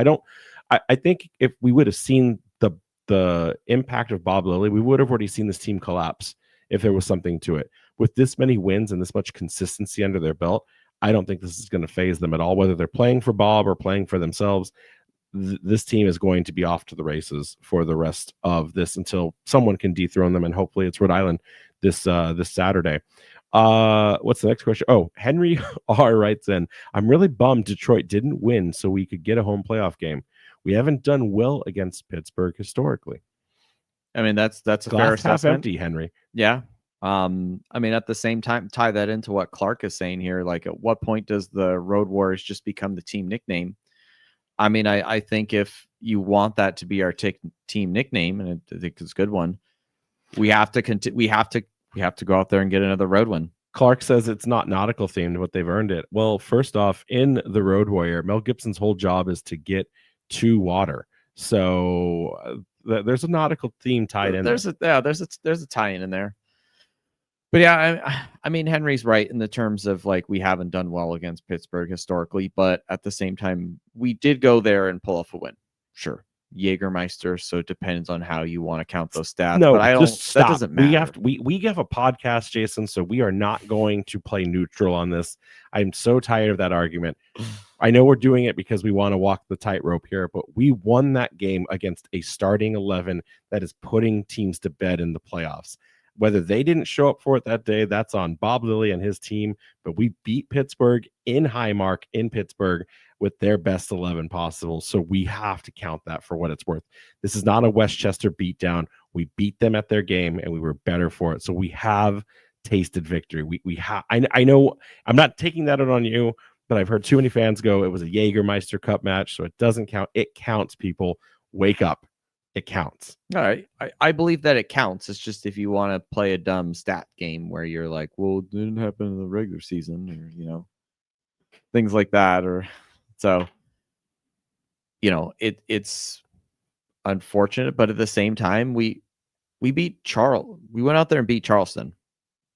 I think if we would have seen the impact of Bob Lilly, we would have already seen this team collapse if there was something to it. With this many wins and this much consistency under their belt, I don't think this is going to phase them at all, whether they're playing for Bob or playing for themselves. This team is going to be off to the races for the rest of this until someone can dethrone them, and hopefully it's Rhode Island this Saturday. What's the next question? Oh, Henry R writes in, I'm really bummed Detroit didn't win so we could get a home playoff game. We haven't done well against Pittsburgh historically. That's a glass fair assessment. Half empty, Henry. Yeah. At the same time, tie that into what Clark is saying here. Like, at what point does the Road Warriors just become the team nickname? I think if you want that to be our team nickname, and I think it's a good one, we have to we have to go out there and get another road win. Clark says it's not nautical themed, but they've earned it. Well, first off, in the Road Warrior, Mel Gibson's whole job is to get to water. So there's a nautical theme tied in. There's a tie-in in there. But yeah, Henry's right in the terms of like we haven't done well against Pittsburgh historically, but at the same time, we did go there and pull off a win. Sure, Jägermeister. So it depends on how you want to count those stats. No, but I don't. Just stop. That doesn't matter. We have a podcast, Jason, so we are not going to play neutral on this. I'm so tired of that argument. I know we're doing it because we want to walk the tightrope here, but we won that game against a starting 11 that is putting teams to bed in the playoffs. Whether they didn't show up for it that day, that's on Bob Lilly and his team. But we beat Pittsburgh in Highmark in Pittsburgh with their best 11 possible. So we have to count that for what it's worth. This is not a Westchester beatdown. We beat them at their game and we were better for it. So we have tasted victory. We have. I know I'm not taking that out on you, but I've heard too many fans go, it was a Jägermeister Cup match, so it doesn't count. It counts, people. Wake up. It counts. All right. I believe that it counts. It's just if you want to play a dumb stat game where you're like, well, it didn't happen in the regular season, or, things like that. Or so, it's unfortunate, but at the same time, we beat we went out there and beat Charleston,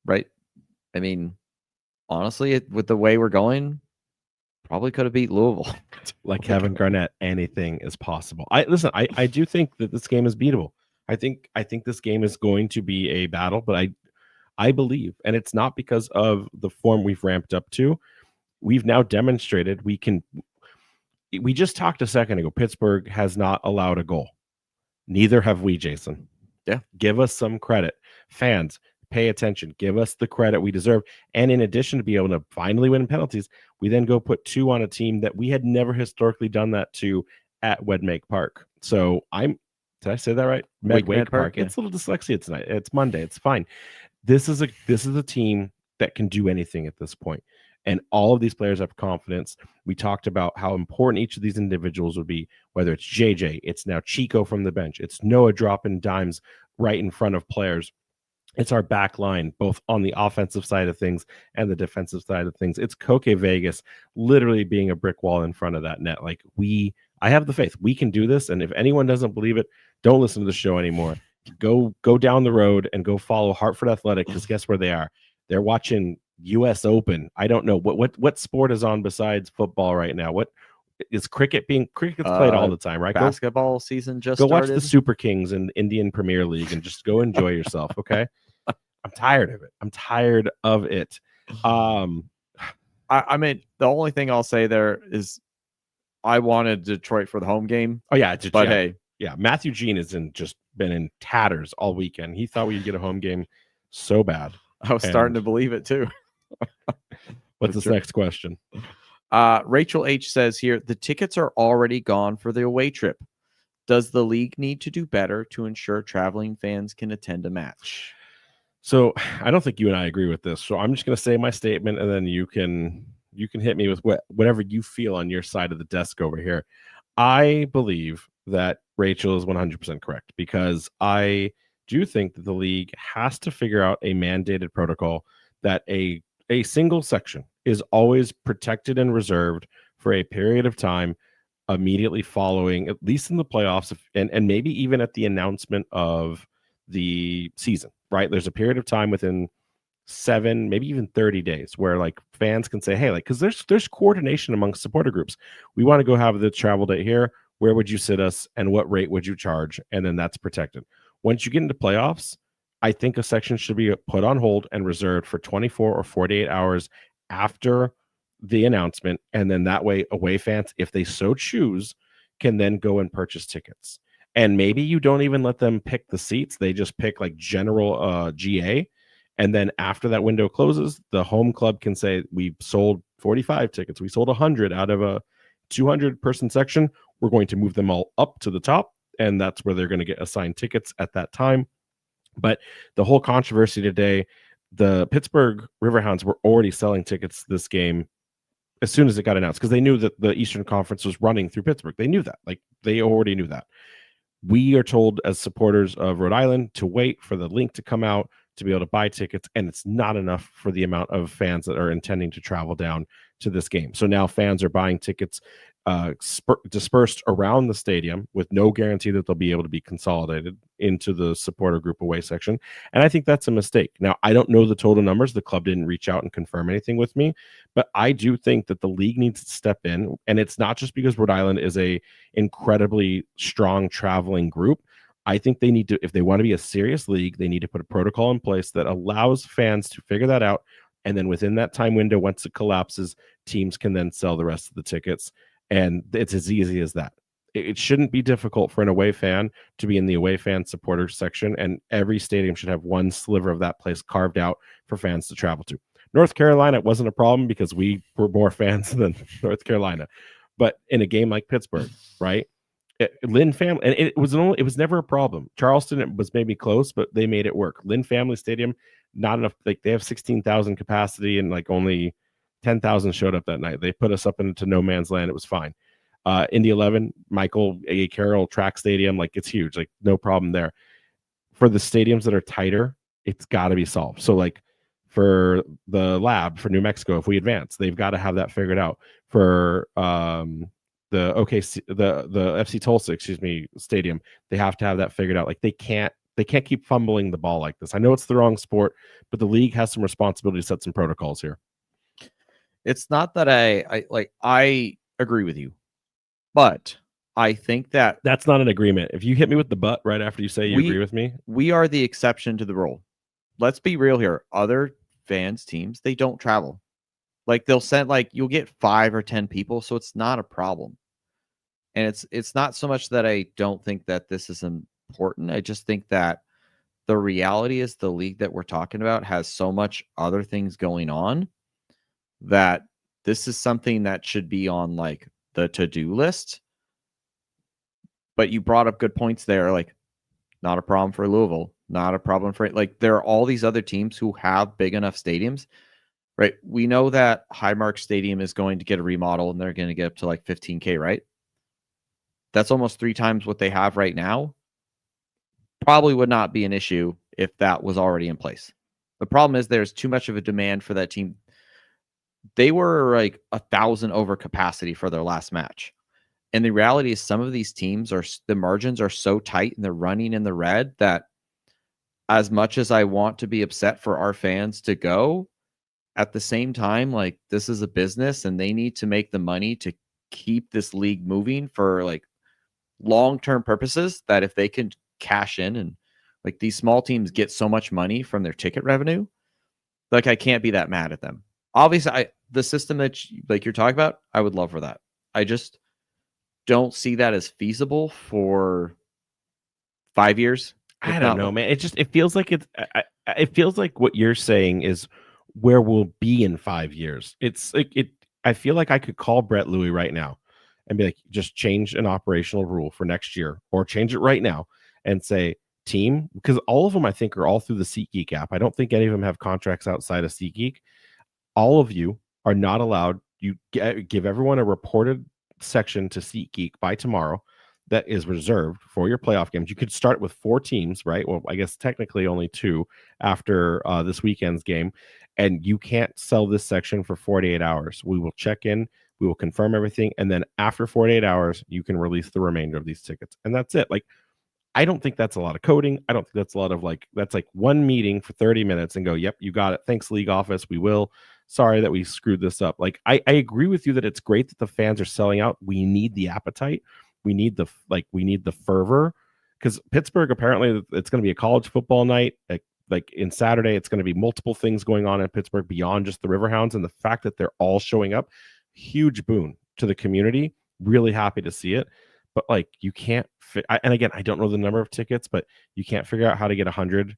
right? Honestly, with the way we're going, Probably could have beat Louisville. Like Kevin Garnett, anything is possible. I do think that this game is beatable. I think this game is going to be a battle, but I believe, and it's not because of the form we've ramped up to. We've now demonstrated we can. We just talked a second ago. Pittsburgh has not allowed a goal. Neither have we, Jason. Yeah. Give us some credit. Fans, pay attention. Give us the credit we deserve. And in addition to be able to finally win penalties, we then go put 2 on a team that we had never historically done that to at Wedmake Park. So did I say that right? Wake Park. Yeah. It's a little dyslexia tonight. It's Monday. It's fine. This is a team that can do anything at this point. And all of these players have confidence. We talked about how important each of these individuals would be, whether it's JJ, it's now Chico from the bench, it's Noah dropping dimes right in front of players. It's our back line, both on the offensive side of things and the defensive side of things. It's Koke Vegas literally being a brick wall in front of that net. Like I have the faith. We can do this. And if anyone doesn't believe it, don't listen to the show anymore. Go down the road and go follow Hartford Athletic, because guess where they are? They're watching U.S. Open. I don't know what sport is on besides football right now. What is cricket's played all the time, right? Basketball season just go started. Watch the Super Kings in Indian Premier League and just go enjoy yourself. Okay. I'm tired of it. I mean, the only thing I'll say there is I wanted Detroit for the home game. Oh yeah, but hey, yeah, Matthew Jean has been in tatters all weekend. He thought we'd get a home game so bad. I was starting to believe it too. What's this next question? Rachel H says here, the tickets are already gone for the away trip. Does the league need to do better to ensure traveling fans can attend a match? So I don't think you and I agree with this. So I'm just going to say my statement, and then you can hit me with whatever you feel on your side of the desk over here. I believe that Rachel is 100% correct, because I do think that the league has to figure out a mandated protocol that a single section is always protected and reserved for a period of time immediately following, at least in the playoffs, and maybe even at the announcement of the season, right? There's a period of time within 7, maybe even 30 days where like fans can say, hey, like, because there's coordination amongst supporter groups. We want to go have the travel date here. Where would you sit us and what rate would you charge? And then that's protected. Once you get into playoffs, I think a section should be put on hold and reserved for 24 or 48 hours after the announcement. And then that way, away fans, if they so choose, can then go and purchase tickets. And maybe you don't even let them pick the seats. They just pick like general GA. And then after that window closes, the home club can say, we sold 45 tickets. We sold 100 out of a 200-person section. We're going to move them all up to the top. And that's where they're going to get assigned tickets at that time. But the whole controversy today, the Pittsburgh Riverhounds were already selling tickets this game as soon as it got announced, because they knew that the Eastern Conference was running through Pittsburgh. They knew that. Like, they already knew that. We are told as supporters of Rhode Island to wait for the link to come out to be able to buy tickets, and it's not enough for the amount of fans that are intending to travel down to this game. So now fans are buying tickets dispersed around the stadium with no guarantee that they'll be able to be consolidated into the supporter group away section. And I think that's a mistake. Now, I don't know the total numbers. The club didn't reach out and confirm anything with me, but I do think that the league needs to step in. And it's not just because Rhode Island is a incredibly strong traveling group. I think they need to, if they want to be a serious league, they need to put a protocol in place that allows fans to figure that out. And then within that time window, once it collapses, teams can then sell the rest of the tickets. And it's as easy as that. It shouldn't be difficult for an away fan to be in the away fan supporter section, and every stadium should have one sliver of that place carved out for fans to travel to. North Carolina, it wasn't a problem because we were more fans than North Carolina. But in a game like Pittsburgh, right? Lynn family, and it was never a problem. Charleston, it was maybe close, but they made it work. Lynn Family Stadium, not enough. Like, they have 16,000 capacity, and like only 10,000 showed up that night. They put us up into no man's land. It was fine. Indy 11, Michael A. Carroll Track Stadium, like, it's huge. Like, no problem there. For the stadiums that are tighter, it's got to be solved. So like for the Lab for New Mexico, if we advance, they've got to have that figured out. For the OKC, the FC Tulsa, stadium, they have to have that figured out. Like, they can't keep fumbling the ball like this. I know it's the wrong sport, but the league has some responsibility to set some protocols here. It's not that I agree with you, but I think that That's not an agreement. If you hit me with the butt right after you say you We- agree with me, we are the exception to the rule. Let's be real here. Other fans teams, they don't travel. Like they'll send you'll get 5 or 10 people, so it's not a problem. And it's not so much that I don't think that this is important. I just think that the reality is the league that we're talking about has so much other things going on that this is something that should be on the to-do list. But you brought up good points there, not a problem for Louisville, not a problem for there are all these other teams who have big enough stadiums, right? We know that Highmark Stadium is going to get a remodel and they're going to get up to $15K, right? That's almost 3 times what they have right now. Probably would not be an issue if that was already in place. The problem is there's too much of a demand for that team. They were 1,000 over capacity for their last match. And the reality is some of these teams the margins are so tight and they're running in the red that as much as I want to be upset for our fans to go, at the same time, this is a business and they need to make the money to keep this league moving for long-term purposes, that if they can cash in and these small teams get so much money from their ticket revenue, I can't be that mad at them. Obviously, the system that you're talking about, I would love for that. I just don't see that as feasible for 5 years. I don't know, man. It feels like it feels like what you're saying is where we'll be in 5 years. It's I feel like I could call Brett Louie right now and be like, just change an operational rule for next year, or change it right now and say, team, because all of them I think are all through the SeatGeek app. I don't think any of them have contracts outside of SeatGeek. All of you are not allowed. You give everyone a reported section to SeatGeek by tomorrow that is reserved for your playoff games. You could start with 4 teams, right? Well, I guess technically only 2 after this weekend's game, and you can't sell this section for 48 hours. We will check in, we will confirm everything, and then after 48 hours, you can release the remainder of these tickets, and that's it. I don't think that's a lot of coding. I don't think that's a lot of that's one meeting for 30 minutes and go, yep, you got it. Thanks, league office. We will. Sorry that we screwed this up. I agree with you that it's great that the fans are selling out. We need the appetite. We need the fervor, because Pittsburgh, apparently it's going to be a college football night. In Saturday, it's going to be multiple things going on in Pittsburgh beyond just the Riverhounds. And the fact that they're all showing up, huge boon to the community. Really happy to see it. But you can't and again, I don't know the number of tickets, but you can't figure out how to get 100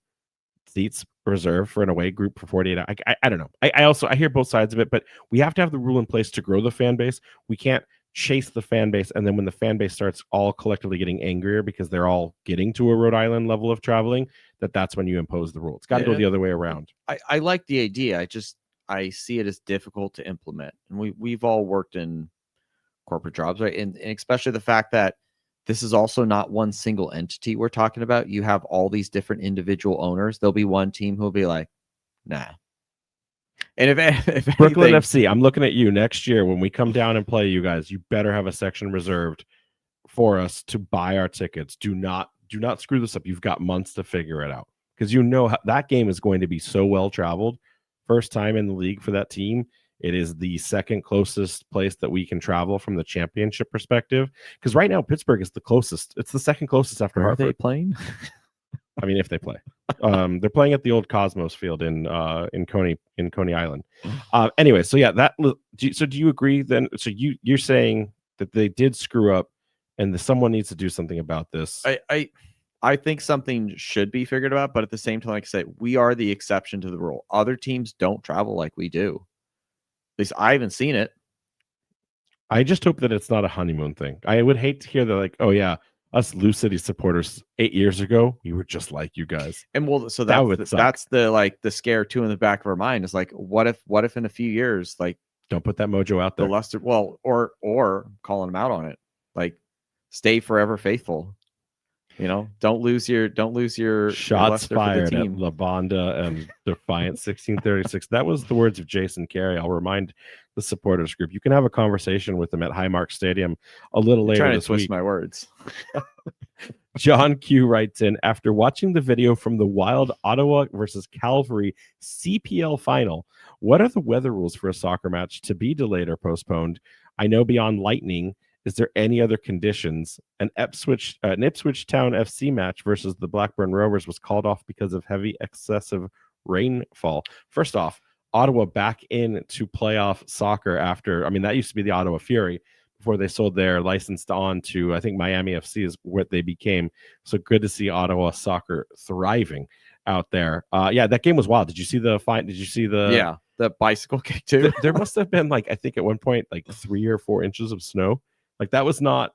seats reserved for an away group for 48 hours. I don't know. I hear both sides of it, but we have to have the rule in place to grow the fan base. We can't chase the fan base, and then when the fan base starts all collectively getting angrier because they're all getting to a Rhode Island level of traveling, that's when you impose the rule. It's got to go the other way around. I like the idea. I see it as difficult to implement, and we've all worked in corporate jobs, right? And especially the fact that this is also not one single entity we're talking about. You have all these different individual owners. There'll be one team who'll be like, nah. And if Brooklyn anything, FC, I'm looking at you next year when we come down and play you guys. You better have a section reserved for us to buy our tickets. Do not screw this up. You've got months to figure it out, because that game is going to be so well traveled. First time in the league for that team. It is the second closest place that we can travel from the championship perspective, because right now Pittsburgh is the closest. It's the second closest after Hartford. Are they playing? I mean, if they play, they're playing at the old Cosmos Field in Coney Island. Anyway, so yeah, so do you agree then? So you're saying that they did screw up, and someone needs to do something about this. I think something should be figured out, but at the same time, like I said, we are the exception to the rule. Other teams don't travel like we do. At least I haven't seen it. I just hope that it's not a honeymoon thing. I would hate to hear that, oh yeah, us Lou City supporters 8 years ago, we were just like you guys. And so that's the scare too in the back of our mind is what if in a few years, don't put that mojo out there. The luster, or calling them out on it, stay forever faithful. Don't lose your shots fired at La Banda and Defiant 1636. That was the words of Jason Carey. I'll remind the supporters group. You can have a conversation with them at Highmark Stadium a little later this week. Twist my words. John Q writes in, after watching the video from the Wild Ottawa versus Calvary CPL final, What are the weather rules for a soccer match to be delayed or postponed? I know beyond lightning, is there any other conditions? An Ipswich Town FC match versus the Blackburn Rovers was called off because of heavy excessive rainfall. First off, Ottawa back into playoff soccer after, I mean, that used to be the Ottawa Fury before they sold their license on to, I think, Miami FC is what they became. So good to see Ottawa soccer thriving out there. Yeah, that game was wild. Did you see the fight? Did you see the the bicycle kick too? There must have been like, I think at one point like 3 or 4 inches of snow. Like that was not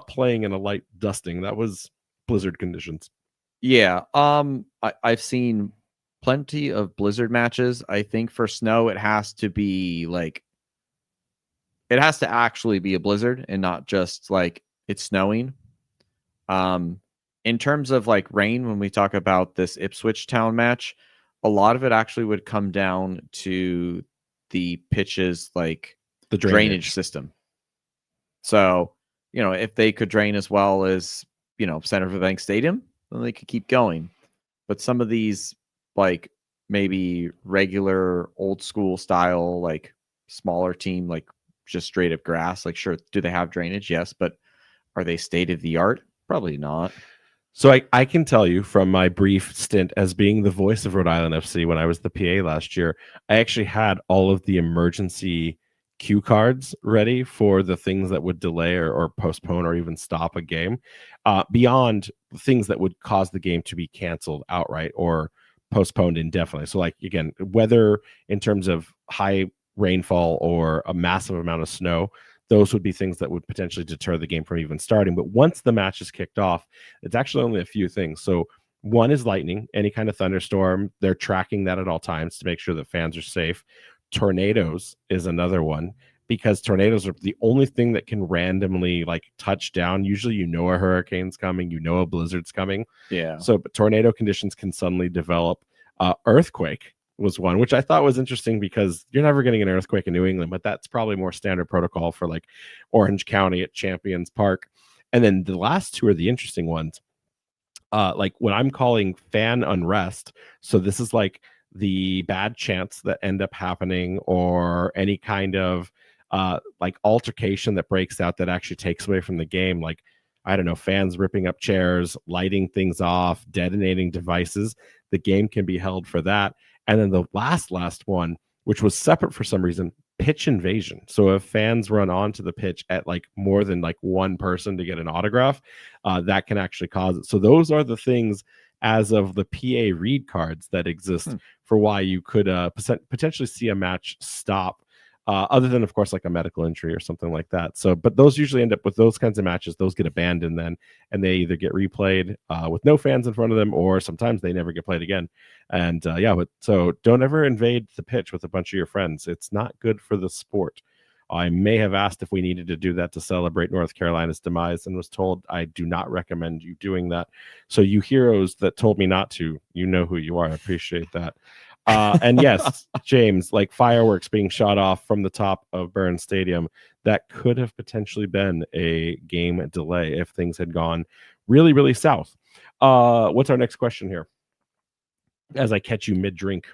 playing in a light dusting. That was blizzard conditions. Yeah. I've seen plenty of blizzard matches. I think for snow it has to be like, it has to actually be a blizzard and not just like it's snowing. In terms of like rain, when we talk about this Ipswich Town match, a lot of it actually would come down to the pitch's like The drainage system. So, you know, if they could drain as well as, you know, Senator Bank Stadium, then they could keep going. But some of these like maybe regular old school style, like smaller team, like just straight up grass, like sure, do they have drainage? Yes, but are they state of the art? Probably not. So I can tell you from my brief stint as being the voice of Rhode Island FC when I was the PA last year, I actually had all of the emergency cue cards ready for the things that would delay or postpone or even stop a game, beyond things that would cause the game to be canceled outright or postponed indefinitely. So like, again, whether in terms of high rainfall or a massive amount of snow, those would be things that would potentially deter the game from even starting. But once the match is kicked off, it's actually only a few things. So one is lightning, any kind of thunderstorm. They're tracking that at all times to make sure that fans are safe. Tornadoes is another one, because tornadoes are the only thing that can randomly like touch down. Usually, you know, a hurricane's coming, you know, a blizzard's coming. Yeah. So but tornado conditions can suddenly develop. Earthquake was one, which I thought was interesting because you're never getting an earthquake in New England, but that's probably more standard protocol for like Orange County at Champions Park. And then the last two are the interesting ones. Like when I'm calling fan unrest. So this is like the bad chants that end up happening or any kind of like altercation that breaks out that actually takes away from the game. Like, I don't know, fans ripping up chairs, lighting things off, detonating devices. The game can be held for that. And then the last one, which was separate for some reason, pitch invasion. So if fans run onto the pitch at like more than like one person to get an autograph, that can actually cause it. So those are the things as of the PA read cards that exist for why you could potentially see a match stop. Other than, of course, like a medical injury or something like that. So, but those usually end up with those kinds of matches. Those get abandoned then, and they either get replayed with no fans in front of them, or sometimes they never get played again. And but so don't ever invade the pitch with a bunch of your friends. It's not good for the sport. I may have asked if we needed to do that to celebrate North Carolina's demise and was told I do not recommend you doing that. So you heroes that told me not to, you know who you are. I appreciate that. And yes, James, like fireworks being shot off from the top of Burns Stadium, that could have potentially been a game delay if things had gone really, really south. What's our next question here? As I catch you mid-drink.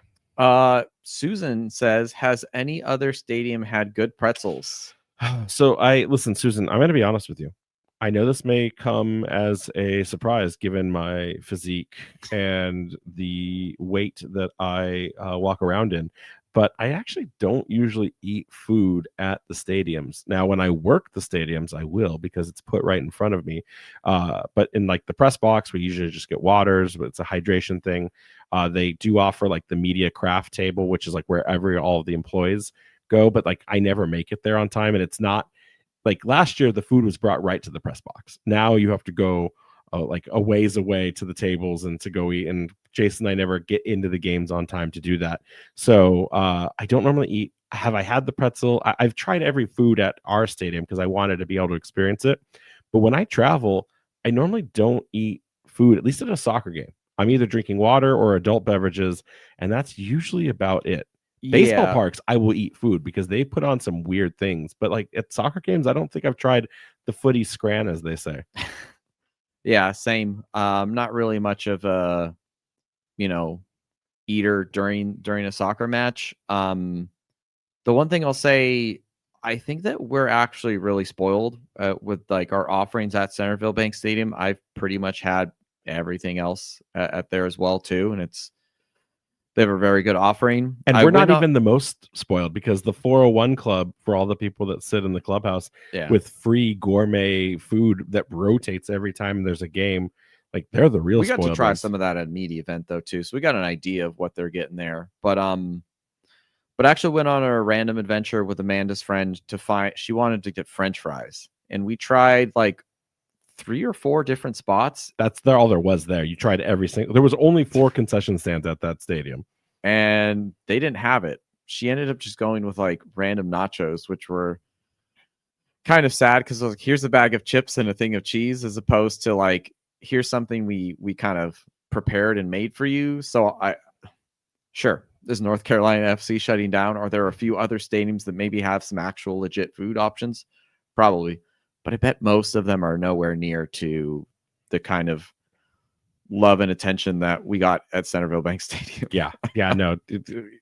Susan says, has any other stadium had good pretzels? So listen, Susan, I'm going to be honest with you. I know this may come as a surprise given my physique and the weight that I walk around in, but I actually don't usually eat food at the stadiums. Now, when I work the stadiums, I will, because it's put right in front of me. But in like the press box, we usually just get waters, but it's a hydration thing. They do offer like the media craft table, which is like wherever all of the employees go, but like I never make it there on time, and it's not. Like last year, the food was brought right to the press box. Now you have to go like a ways away to the tables and to go eat. And Jason and I never get into the games on time to do that. So I don't normally eat. Have I had the pretzel? I've tried every food at our stadium because I wanted to be able to experience it. But when I travel, I normally don't eat food, at least at a soccer game. I'm either drinking water or adult beverages, and that's usually about it. Baseball parks, I will eat food because they put on some weird things. But like at soccer games, I don't think I've tried the footy scran, as they say. Yeah, same. Not really much of a, eater during a soccer match. The one thing I'll say, I think that we're actually really spoiled with like our offerings at Centerville Bank Stadium. I've pretty much had everything else at there as well too, and they have a very good offering. And we're not even the most spoiled because the 401 Club, for all the people that sit in the clubhouse with free gourmet food that rotates every time there's a game, like they're the real. We got to try ones. some of that at a media event though too, so we got an idea of what they're getting there. But actually went on a random adventure with Amanda's friend to find. She wanted to get French fries, and we tried like 3 or 4 different spots. That's all there was there. You tried every single. There was only 4 concession stands at that stadium, and they didn't have it. She ended up just going with like random nachos, which were kind of sad because like, here's a bag of chips and a thing of cheese, as opposed to like here's something we kind of prepared and made for you. So sure. Is North Carolina FC shutting down? Are there a few other stadiums that maybe have some actual legit food options? Probably. But I bet most of them are nowhere near to the kind of love and attention that we got at Centerville Bank Stadium. Yeah, no.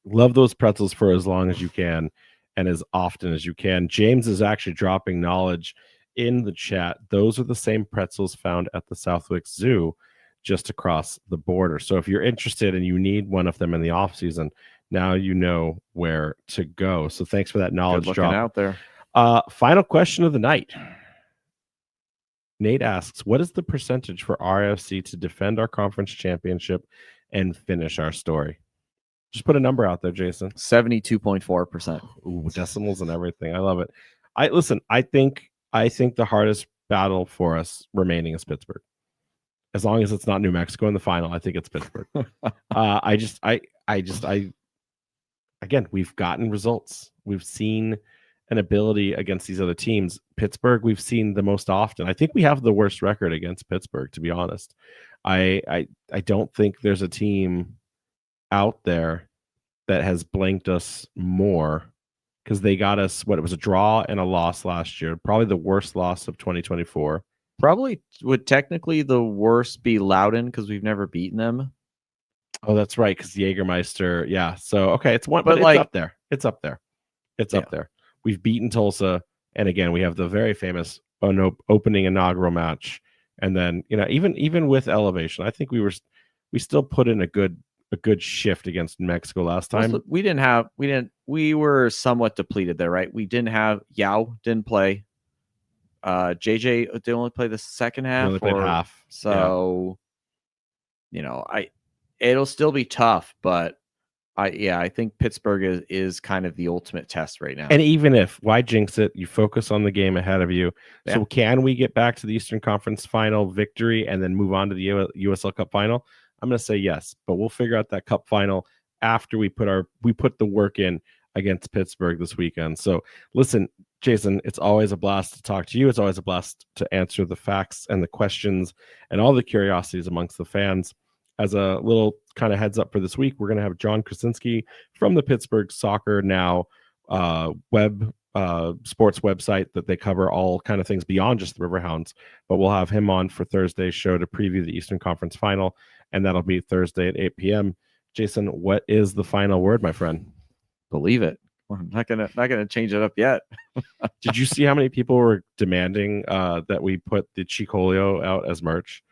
Love those pretzels for as long as you can and as often as you can. James is actually dropping knowledge in the chat. Those are the same pretzels found at the Southwick Zoo, just across the border. So if you're interested and you need one of them in the off season, now you know where to go. So thanks for that knowledge drop out there. Final question of the night. Nate asks, what is the percentage for RFC to defend our conference championship and finish our story? Just put a number out there, Jason. 72.4%. Ooh, decimals and everything. I love it. I think the hardest battle for us remaining is Pittsburgh. As long as it's not New Mexico in the final, I think it's Pittsburgh. Again, we've gotten results. We've seen an ability against these other teams. Pittsburgh, we've seen the most often. I think we have the worst record against Pittsburgh, to be honest. I don't think there's a team out there that has blanked us more, because they got us, it was a draw and a loss last year. Probably the worst loss of 2024. Probably would technically the worst be Loudoun, because we've never beaten them. Oh, that's right, because Jägermeister. Yeah. So okay, it's one, but it's up there. It's up there. It's up there. We've beaten Tulsa, and again, we have the very famous opening inaugural match, and then even with elevation, I think we still put in a good shift against Mexico last time. We were somewhat depleted there, right? We didn't have Yao didn't play. JJ did only play the second half. Only played half. So, it'll still be tough, but I think Pittsburgh is kind of the ultimate test right now. And even if, why jinx it? You focus on the game ahead of you. Yeah. So can we get back to the Eastern Conference final victory and then move on to the USL Cup final? I'm going to say yes, but we'll figure out that Cup final after we put the work in against Pittsburgh this weekend. So listen, Jason, it's always a blast to talk to you. It's always a blast to answer the facts and the questions and all the curiosities amongst the fans. As a little kind of heads up for this week, we're going to have John Krasinski from the Pittsburgh Soccer Now sports website that they cover all kind of things beyond just the Riverhounds. But we'll have him on for Thursday's show to preview the Eastern Conference final, and that'll be Thursday at 8 p.m. Jason, what is the final word, my friend? Believe it. I'm not gonna change it up yet. Did you see how many people were demanding that we put the Chicolio out as merch?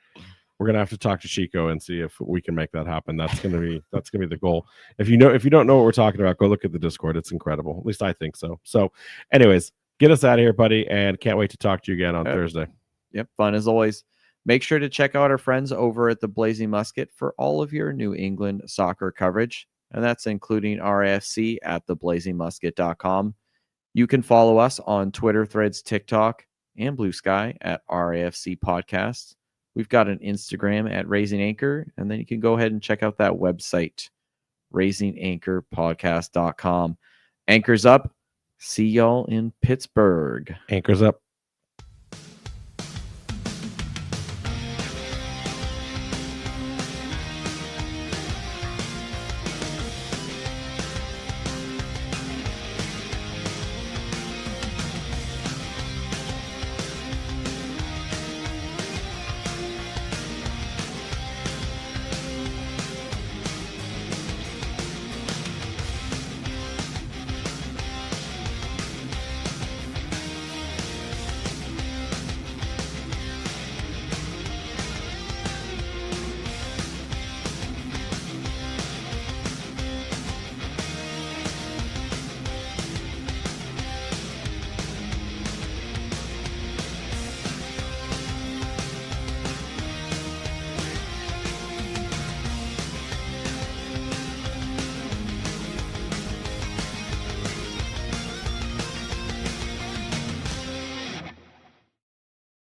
We're gonna have to talk to Chico and see if we can make that happen. That's gonna be the goal. If you don't know what we're talking about, go look at the Discord. It's incredible. At least I think so. So, anyways, get us out of here, buddy, and can't wait to talk to you again on Thursday. Yep, fun as always. Make sure to check out our friends over at the Blazing Musket for all of your New England soccer coverage, and that's including RAFC at theblazingmusket.com. You can follow us on Twitter, Threads, TikTok, and Blue Sky at RAFC Podcasts. We've got an Instagram at Raising Anchor, and then you can go ahead and check out that website, raisinganchorpodcast.com. Anchors up. See y'all in Pittsburgh. Anchors up.